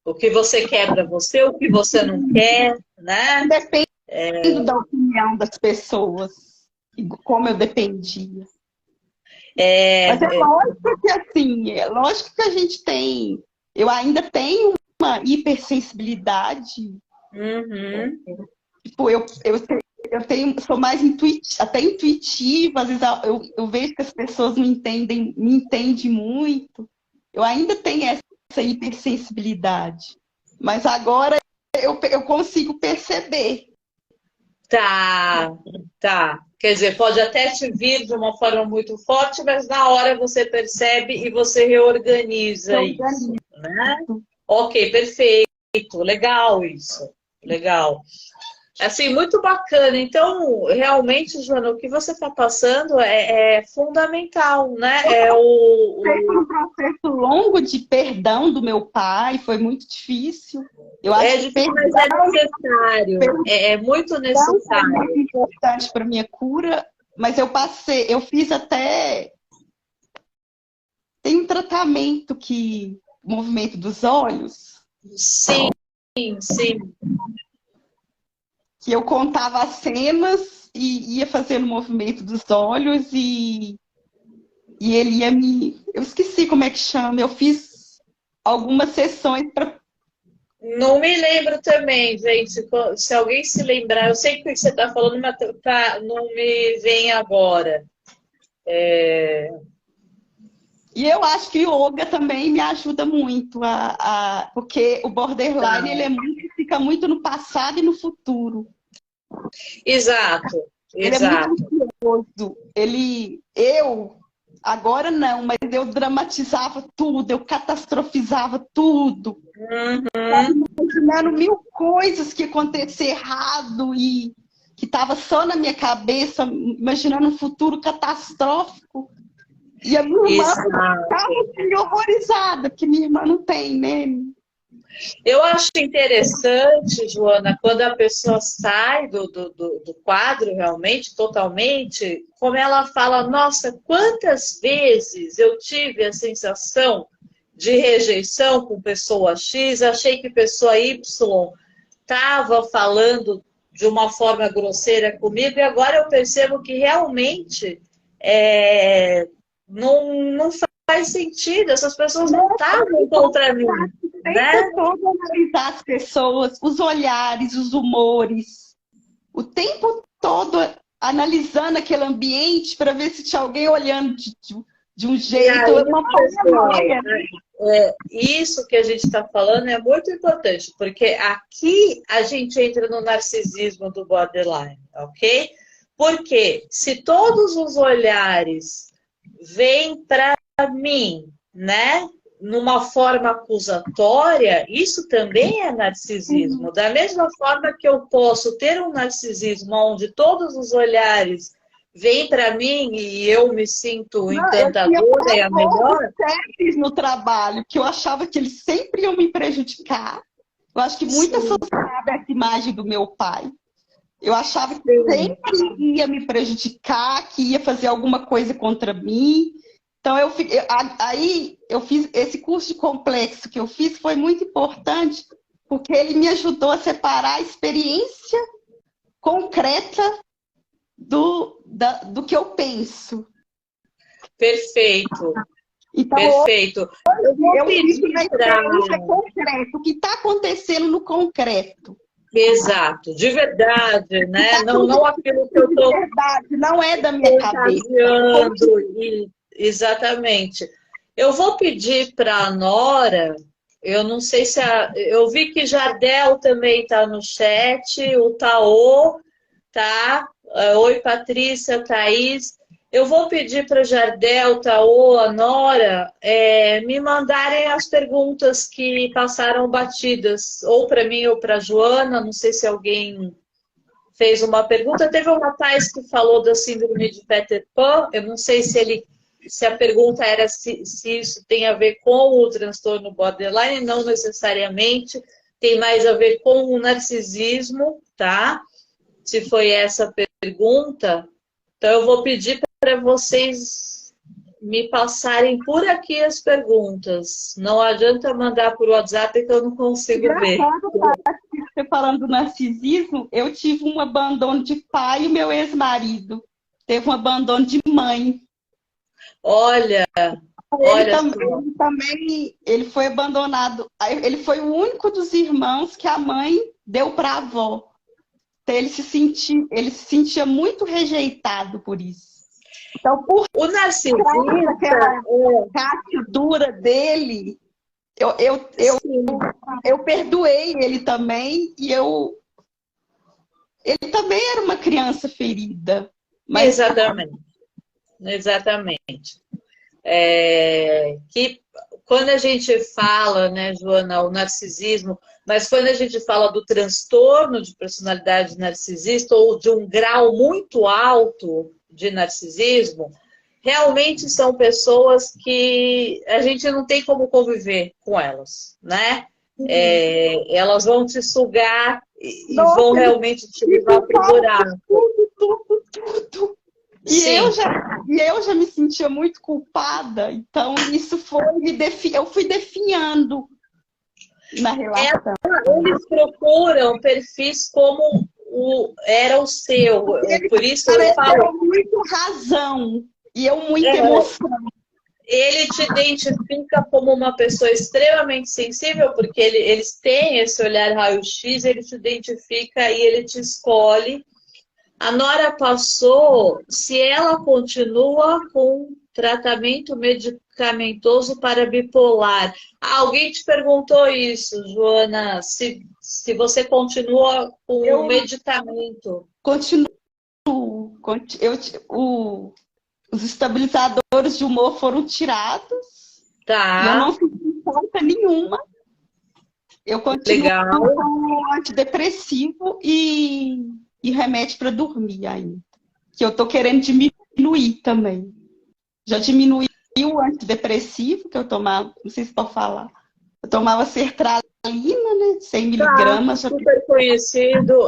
O que você quer para você, o que você não quer, né? Depende da opinião das pessoas, como eu dependia. Mas é lógico que assim, é lógico que a gente tem... Eu ainda tenho uma hipersensibilidade. Tipo, eu sou mais até intuitiva, às vezes eu vejo que as pessoas me entendem muito. Eu ainda tenho hipersensibilidade. Mas agora eu consigo perceber. Tá, tá. Quer dizer, pode até te vir de uma forma muito forte, mas na hora você percebe e você reorganiza isso, né? Ok, perfeito. Legal isso. Legal. Assim, muito bacana. Então, realmente, Joana, o que você está passando é fundamental, né? Foi um processo longo de perdão do meu pai, foi muito difícil. Eu É acho que difícil, mas é necessário. É muito é necessário. muito importante para minha cura, mas eu fiz até. Tem um tratamento que. Movimento dos olhos. Sim, sim. Que eu contava as cenas e ia fazendo o movimento dos olhos e ele ia me. Eu esqueci como é que chama. Eu fiz algumas sessões para. Não me lembro também, gente. Se alguém se lembrar, eu sei que você está falando, mas não me vem agora. E eu acho que o yoga também me ajuda muito, porque o borderline fica muito no passado e no futuro. Exato, Ele é muito exato. ansioso. Agora não, mas eu dramatizava tudo, eu catastrofizava tudo. Imaginando mil coisas que ia acontecer errado e que estava só na minha cabeça, imaginando um futuro catastrófico. E a minha irmã estava assim, horrorizada, porque minha irmã não tem, né? Eu acho interessante, Joana, quando a pessoa sai do quadro realmente, totalmente, como ela fala, nossa, quantas vezes eu tive a sensação de rejeição com pessoa X, achei que pessoa Y estava falando de uma forma grosseira comigo, e agora eu percebo que realmente não faz sentido, essas pessoas não estavam contra mim. Né? Todo analisar as pessoas, os olhares, os humores, o tempo todo analisando aquele ambiente para ver se tinha alguém olhando de um jeito, uma paranoia. Isso que a gente está falando é muito importante, porque aqui a gente entra no narcisismo do borderline, ok? Porque se todos os olhares vêm para mim, né? Numa forma acusatória, isso também é narcisismo. Da mesma forma que eu posso ter um narcisismo onde todos os olhares vêm para mim e eu me sinto encantadora e a melhor. No trabalho, que eu achava que eles sempre iam me prejudicar. Eu acho que muito associada a essa imagem do meu pai. Eu achava que sempre ia me prejudicar, que ia fazer alguma coisa contra mim. Então, eu fiz esse curso de complexo que eu fiz, foi muito importante, porque ele me ajudou a separar a experiência concreta do que eu penso. Perfeito. Então, perfeito. Eu fiz uma experiência concreta, o que está acontecendo no concreto. Exato, de verdade, né? Não aquilo que eu estou. De verdade, não é da minha cabeça. Exatamente. Eu vou pedir para a Nora, eu não sei se eu vi que Jardel também está no chat, o Taô, tá? Oi, Patrícia, Thaís. Eu vou pedir para Jardel, Taô, a Nora, me mandarem as perguntas que passaram batidas, ou para mim ou para a Joana, não sei se alguém fez uma pergunta. Teve uma Thais que falou da síndrome de Peter Pan, eu não sei se a pergunta era se isso tem a ver com o transtorno borderline, não necessariamente, tem mais a ver com o narcisismo, tá? Se foi essa pergunta, então eu vou pedir para vocês me passarem por aqui as perguntas. Não adianta mandar por WhatsApp que eu não consigo ver. Você falando do narcisismo, eu tive um abandono de pai e meu ex-marido teve um abandono de mãe. Olha, ele foi abandonado. Ele foi o único dos irmãos que a mãe deu para a avó. Então, ele se sentia muito rejeitado por isso. Então, o narcisista, aquela caixa dura dele, Eu, eu, eu, Sim, eu perdoei ele também, ele também era uma criança ferida. Mas exatamente, exatamente. Que quando a gente fala, né, Joana, o narcisismo, mas quando a gente fala do transtorno de personalidade narcisista ou de um grau muito alto de narcisismo, realmente são pessoas que a gente não tem como conviver com elas, né? Elas vão te sugar e vão nossa, ele realmente te me levar para o culpava por buraco. tudo. Sim, E eu já me sentia muito culpada, então isso eu fui definhando na relação. eles procuram perfis como era o seu. Ele Por isso eu falo, pareceu muito razão e eu muita é, emoção. ele te identifica como uma pessoa extremamente sensível, porque eles têm esse olhar raio-x, ele te identifica e ele te escolhe. A Nora passou, se ela continua com tratamento medicamentoso para bipolar. Alguém te perguntou isso, Joana, se você continua com o Eu medicamento. continuo, eu, os estabilizadores de humor foram tirados e eu não Tá, senti falta nenhuma. Eu continuo legal. com antidepressivo e remédio para dormir ainda. Que eu tô querendo diminuir também. Já diminuí o antidepressivo que eu tomava, não sei se pode falar. Eu tomava sertralina, né? 100 Tá, miligramas, já super conhecido.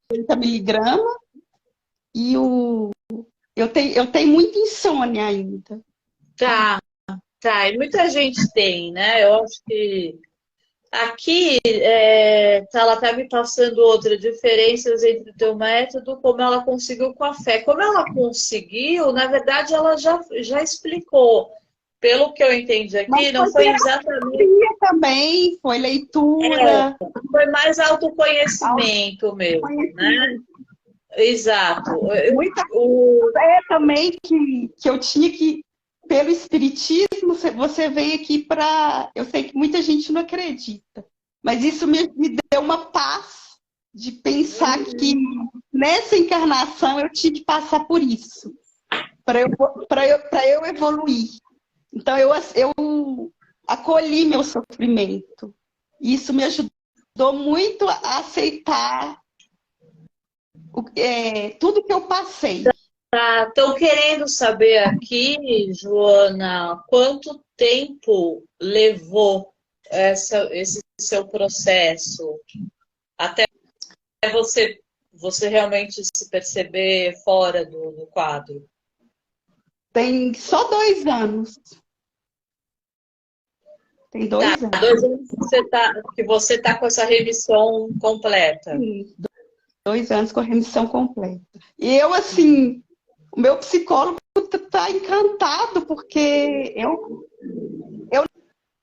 30 miligramas. E eu tenho muita insônia ainda. Tá, tá. E muita gente tem, né? Eu acho que aqui ela está me passando outra diferenças entre o teu método, como ela conseguiu com a fé. Como ela conseguiu, na verdade, ela já explicou. Pelo que eu entendi Mas aqui, não foi foi exatamente. terapia também, foi leitura, Foi mais autoconhecimento mesmo, né? autoconhecimento. Exato. Muita O, fé também que eu tinha que, pelo espiritismo, você vem aqui para. Eu sei que muita gente não acredita, mas isso me deu uma paz de pensar que nessa encarnação eu tinha que passar por isso, para eu evoluir. Então eu acolhi meu sofrimento. Isso me ajudou muito a aceitar tudo que eu passei. Estão querendo saber aqui, Joana, quanto tempo levou esse seu processo até você realmente se perceber fora do quadro? Tem só 2 anos. Tem Tá, 2 anos. 2 anos que você tá com essa remissão completa. Sim, 2 anos com a remissão completa. E eu, assim, o meu psicólogo está encantado, porque eu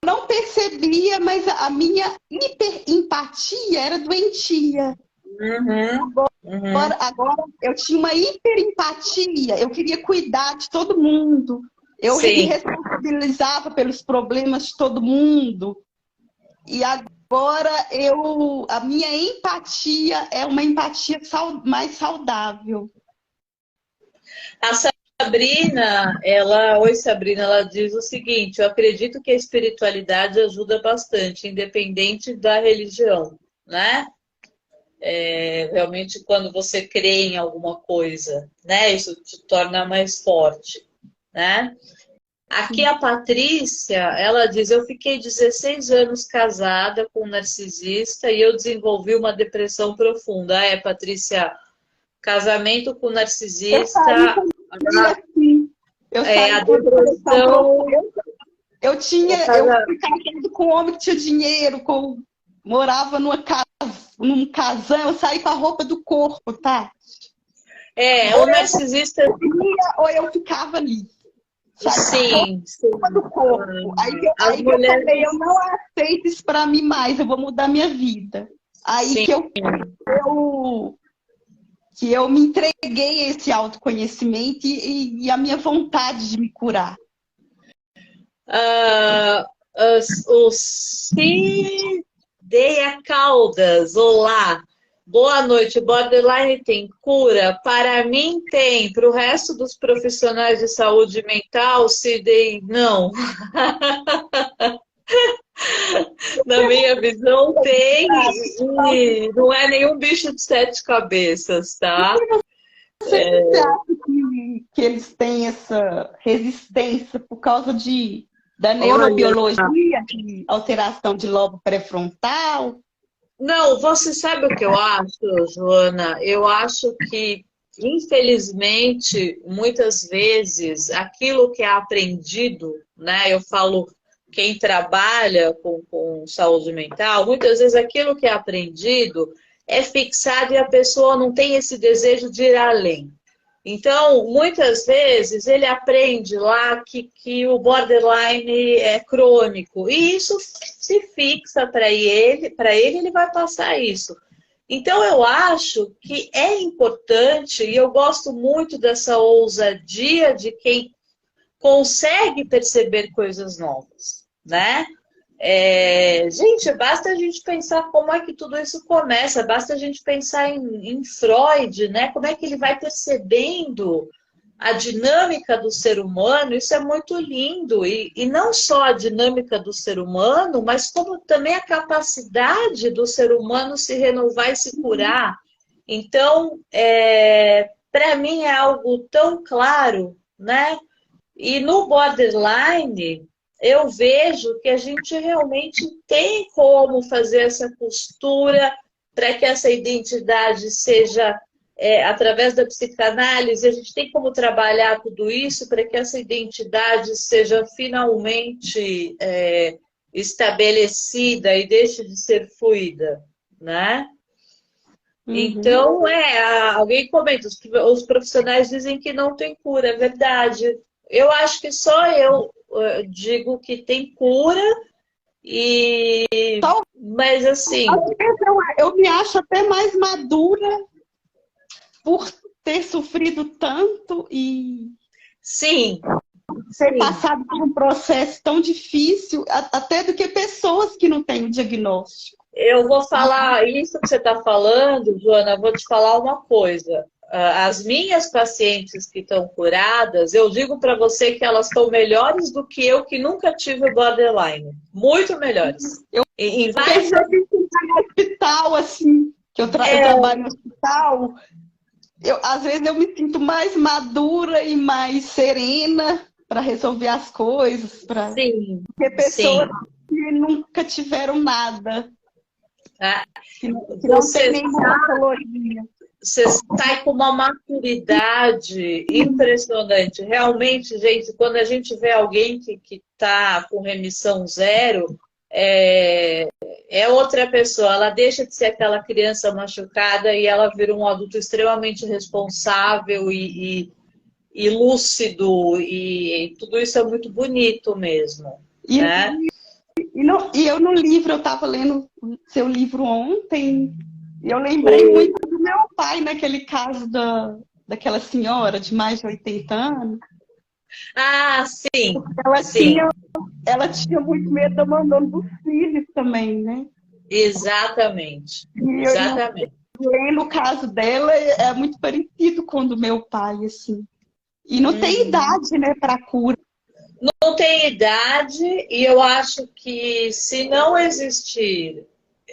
não percebia, mas a minha hiperempatia era doentia. Uhum, uhum, Agora eu tinha uma hiperempatia, eu queria cuidar de todo mundo, eu me sim. responsabilizava pelos problemas de todo mundo. E agora a minha empatia é uma empatia mais saudável. A Sabrina, oi Sabrina, ela diz o seguinte: eu acredito que a espiritualidade ajuda bastante, independente da religião, né? Realmente, quando você crê em alguma coisa, né? Isso te torna mais forte, né? Aqui a Patrícia, ela diz: eu fiquei 16 anos casada com um narcisista e eu desenvolvi uma depressão profunda. Patrícia, casamento com Eu saí narcisista, também assim. Eu a saí com a depressão depressão, profunda. o Eu casa- fui casado com um homem que tinha dinheiro, morava num casão, eu saí com a roupa do corpo, tá? o narcisista, Ou eu ficava ali, saí com a sim, sim. roupa do corpo. As Aí que eu mulheres, falei, eu não aceito isso pra mim mais, eu vou mudar minha vida. Aí sim. que eu me entreguei a esse autoconhecimento e a minha vontade de me curar. O Cideia Caldas, olá. Boa noite. Borderline tem cura? Para mim tem. Para o resto dos profissionais de saúde mental, Cidei, não. Na minha visão, tem. E não é nenhum bicho de sete cabeças, tá? Você acha que eles têm essa resistência por causa da Olha, neurobiologia, de alteração de lobo pré-frontal? não, você sabe o que eu acho, Joana? Eu acho que, infelizmente, muitas vezes, aquilo que é aprendido, né? Eu falo, quem trabalha com saúde mental, muitas vezes aquilo que é aprendido é fixado e a pessoa não tem esse desejo de ir além. Então, muitas vezes, ele aprende lá que o borderline é crônico, e isso se fixa para ele vai passar isso. Então, eu acho que é importante, e eu gosto muito dessa ousadia de quem consegue perceber coisas novas, né? Gente, basta a gente pensar como é que tudo isso começa, basta a gente pensar em Freud, né? Como é que ele vai percebendo a dinâmica do ser humano, isso é muito lindo. E não só a dinâmica do ser humano, mas como também a capacidade do ser humano se renovar e se curar. Então, para mim é algo tão claro, né? E no borderline, eu vejo que a gente realmente tem como fazer essa costura para que essa identidade seja, através da psicanálise, a gente tem como trabalhar tudo isso para que essa identidade seja finalmente estabelecida e deixe de ser fluida, né? Uhum. Então, alguém comenta, os profissionais dizem que não tem cura, é verdade. Eu acho que só eu digo que tem cura, Então, mas assim, às vezes eu me acho até mais madura por ter sofrido tanto e sim, ter sim. passado por um processo tão difícil, até do que pessoas que não têm o diagnóstico. Eu vou falar isso que você está falando, Joana, eu vou te falar uma coisa. As minhas pacientes que estão curadas, eu digo para você que elas estão melhores do que eu que nunca tive borderline. Muito melhores. Eu Em vários. percebi que no hospital, assim, que eu trabalho no hospital, às vezes eu me sinto mais madura e mais serena para resolver as coisas, Sim, que sim. pessoas que nunca tiveram nada, Ah, que não tem Você nenhuma patologia. Você sai com uma maturidade impressionante. Realmente, gente, quando a gente vê alguém que está com remissão zero, é outra pessoa. Ela deixa de ser aquela criança machucada e ela vira um adulto extremamente responsável e lúcido. E tudo isso é muito bonito mesmo, E, né? e eu no livro, eu estava lendo o seu livro ontem, e eu lembrei muito do meu pai naquele caso daquela senhora de mais de 80 anos. Ah, sim, Ela sim, tinha, ela tinha muito medo do abandono dos filhos também, né? exatamente, E exatamente. lendo o caso dela é muito parecido com o do meu pai, assim. E não tem Uhum. idade, né, para cura. Não tem idade, e eu acho que se não existir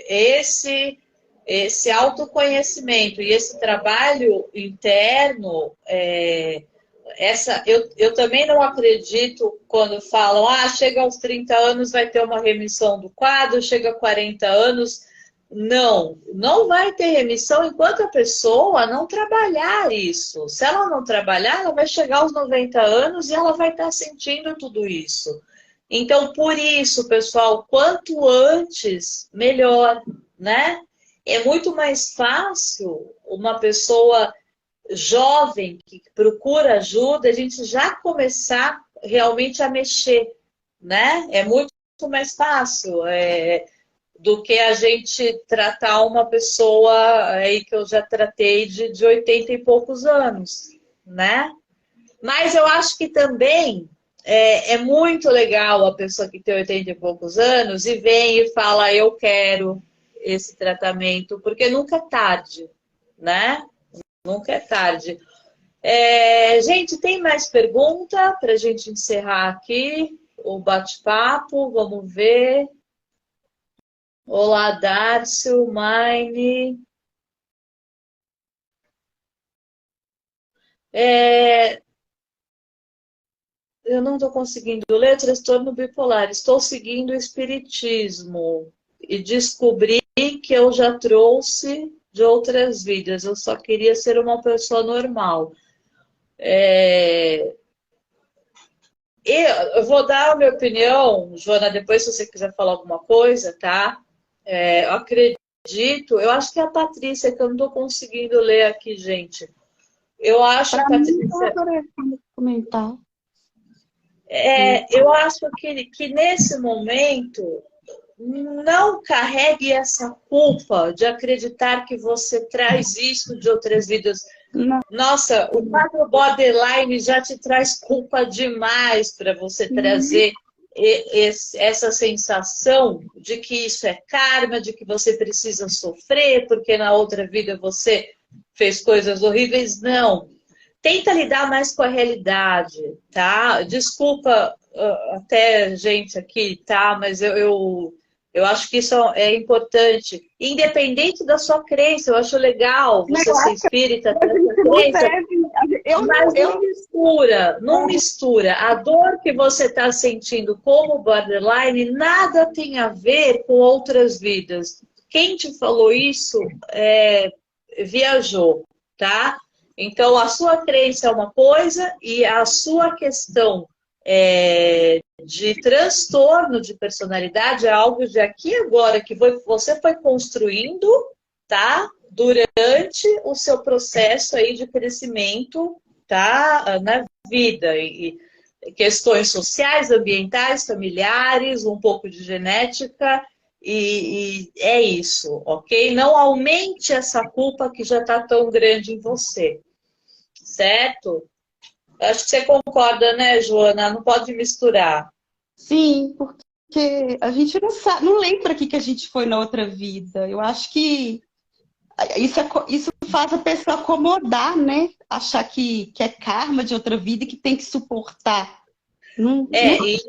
esse autoconhecimento e esse trabalho interno, eu também não acredito quando falam, chega aos 30 anos vai ter uma remissão do quadro, chega a 40 anos. Não, não vai ter remissão enquanto a pessoa não trabalhar isso. Se ela não trabalhar, ela vai chegar aos 90 anos e ela vai estar sentindo tudo isso. Então, por isso, pessoal, quanto antes, melhor, né? É muito mais fácil uma pessoa jovem que procura ajuda, a gente já começar realmente a mexer, né? É muito mais fácil. Do que a gente tratar uma pessoa aí que eu já tratei de 80 e poucos anos, né? Mas eu acho que também é muito legal a pessoa que tem 80 e poucos anos e vem e fala, eu quero esse tratamento, porque nunca é tarde, né? Nunca é tarde. Gente, tem mais pergunta para a gente encerrar aqui o bate-papo? Vamos ver. Olá, Dárcio, Maine. Eu não estou conseguindo ler transtorno bipolar. Estou seguindo o espiritismo e descobri que eu já trouxe de outras vidas. Eu só queria ser uma pessoa normal. Eu vou dar a minha opinião, Joana, depois se você quiser falar alguma coisa, tá? Eu acredito, eu acho que é a Patrícia, que eu não estou conseguindo ler aqui, gente. Eu acho, Para mim, Patrícia, eu comentar. eu acho que nesse momento não carregue essa culpa de acreditar que você traz isso de outras vidas. Não. Nossa, o quadro borderline já te traz culpa demais para você trazer essa sensação de que isso é karma, de que você precisa sofrer, porque na outra vida você fez coisas horríveis. Não. Tenta lidar mais com a realidade, tá? Desculpa até gente aqui, tá? Mas eu acho que isso é importante. Independente da sua crença, eu acho legal você ser espírita, ter essa crença, mas não mistura, não mistura. A dor que você está sentindo como borderline nada tem a ver com outras vidas. Quem te falou isso viajou, tá? Então, a sua crença é uma coisa e a sua questão de transtorno de personalidade é algo de aqui e agora que você foi construindo, tá? Durante o seu processo aí de crescimento, tá? Na vida. E questões sociais, ambientais, familiares, um pouco de genética. E é isso, ok? Não aumente essa culpa que já está tão grande em você. Certo? Acho que você concorda, né, Joana? Não pode misturar. Sim, porque a gente não sabe, não lembra o que a gente foi na outra vida. Eu acho que isso faz a pessoa acomodar, né? Achar que é karma de outra vida e que tem que suportar. Não, E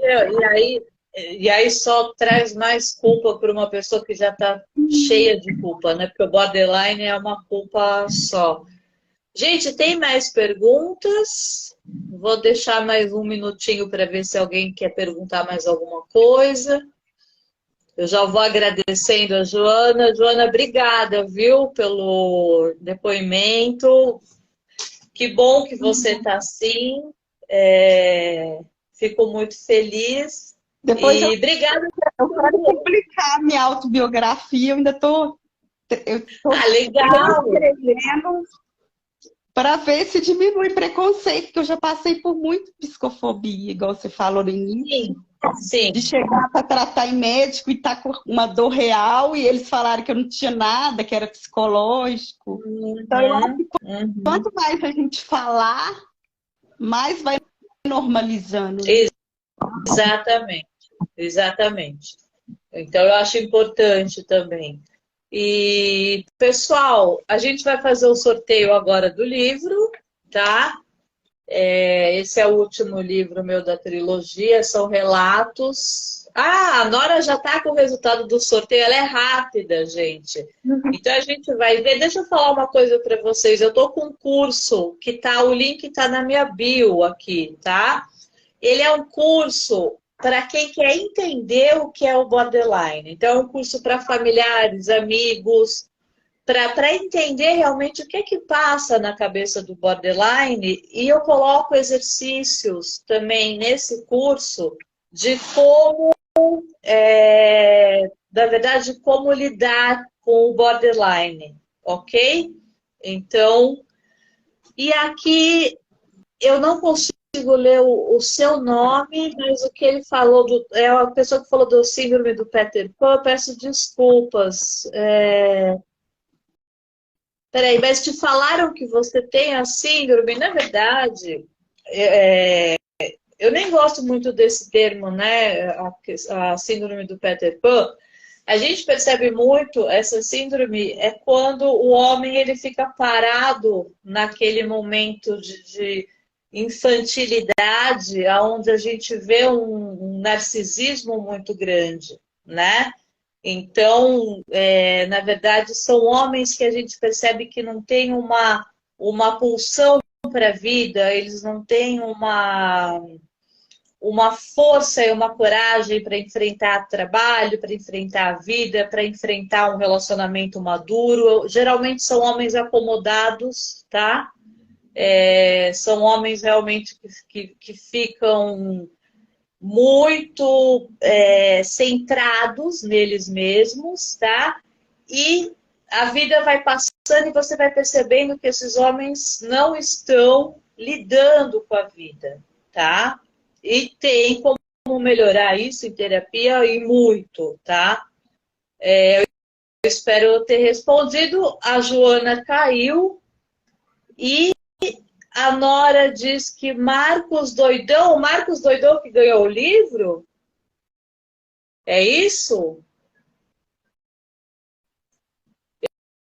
aí só traz mais culpa para uma pessoa que já está cheia de culpa, né? Porque o borderline é uma culpa só. Gente, tem mais perguntas? Vou deixar mais um minutinho para ver se alguém quer perguntar mais alguma coisa. Eu já vou agradecendo a Joana. Joana, obrigada, viu, pelo depoimento. Que bom que você está assim. Fico muito feliz. depois E obrigada. eu quero publicar minha autobiografia, eu ainda estou Legal. escrevendo para ver se diminui preconceito, que eu já passei por muito psicofobia, igual você falou no início. Sim. De chegar para tratar em médico e estar com uma dor real e eles falaram que eu não tinha nada, que era psicológico. Então, eu acho que quanto mais a gente falar, mais vai normalizando. Né? Exatamente, exatamente. Então, eu acho importante também. E, pessoal, a gente vai fazer o sorteio agora do livro, tá? Esse é o último livro meu da trilogia, são relatos. Ah, a Nora já está com o resultado do sorteio, ela é rápida, gente. Então a gente vai ver. Deixa eu falar uma coisa para vocês. Eu estou com um curso que tá, o link está na minha bio aqui, tá? Ele é um curso para quem quer entender o que é o borderline. Então, é um curso para familiares, amigos, para entender realmente o que é que passa na cabeça do borderline. E eu coloco exercícios também nesse curso de como, na verdade, como lidar com o borderline, ok? Então, e aqui eu não consigo ler o seu nome, mas o que ele falou, é a pessoa que falou do síndrome do Peter Pan, eu peço desculpas. Peraí, mas te falaram que você tem a síndrome? Na verdade, eu nem gosto muito desse termo, né? A síndrome do Peter Pan. A gente percebe muito essa síndrome é quando o homem ele fica parado naquele momento de infantilidade, onde a gente vê um narcisismo muito grande, né? Então, na verdade, são homens que a gente percebe que não tem uma pulsão para a vida, eles não têm uma força e uma coragem para enfrentar trabalho, para enfrentar a vida, para enfrentar um relacionamento maduro. Geralmente são homens acomodados, tá? São homens realmente que ficam muito centrados neles mesmos, tá? E a vida vai passando e você vai percebendo que esses homens não estão lidando com a vida, tá? E tem como melhorar isso em terapia e muito, tá? Eu espero ter respondido. A Joana caiu e a Nora diz que Marcos Doidão, o Marcos Doidão que ganhou o livro? É isso?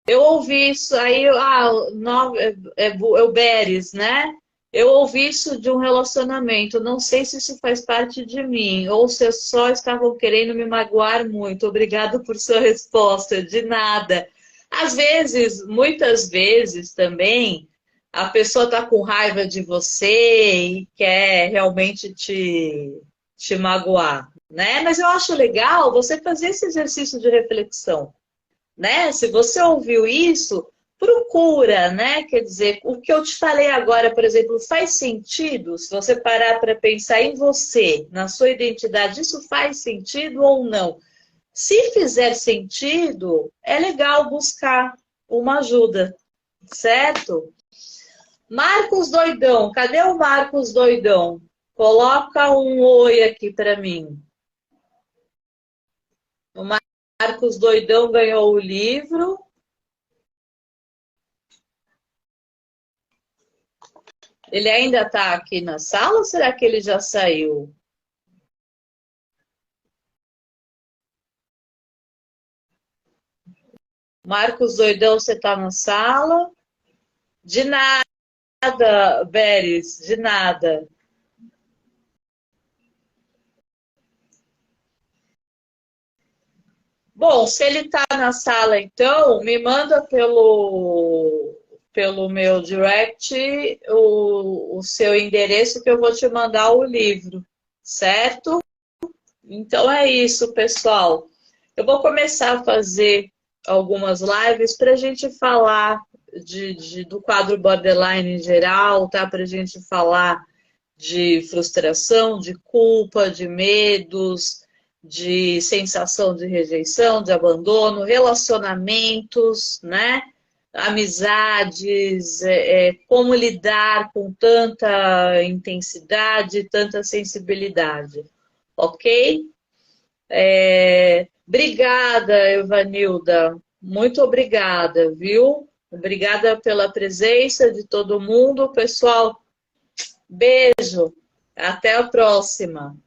Eu ouvi isso aí, é o Beres, né? Eu ouvi isso de um relacionamento. Não sei se isso faz parte de mim ou se só estavam querendo me magoar muito. Obrigado por sua resposta. De nada. Às vezes, muitas vezes também, a pessoa está com raiva de você e quer realmente te magoar, né? Mas eu acho legal você fazer esse exercício de reflexão, né? Se você ouviu isso, procura, né? Quer dizer, o que eu te falei agora, por exemplo, faz sentido? Se você parar para pensar em você, na sua identidade, isso faz sentido ou não? Se fizer sentido, é legal buscar uma ajuda, certo? Marcos Doidão, cadê o Marcos Doidão? Coloca um oi aqui para mim. O Marcos Doidão ganhou o livro. Ele ainda está aqui na sala ou será que ele já saiu? Marcos Doidão, você está na sala? De nada, Beres, de nada. Bom, se ele está na sala, então, me manda pelo meu direct o seu endereço que eu vou te mandar o livro, certo? Então é isso, pessoal. Eu vou começar a fazer algumas lives para a gente falar do quadro borderline em geral, tá? Para a gente falar de frustração, de culpa, de medos, de sensação de rejeição, de abandono, relacionamentos, né? Amizades, como lidar com tanta intensidade, tanta sensibilidade, ok? Obrigada, Evanilda. Muito obrigada, viu? Obrigada pela presença de todo mundo. Pessoal, beijo. Até a próxima.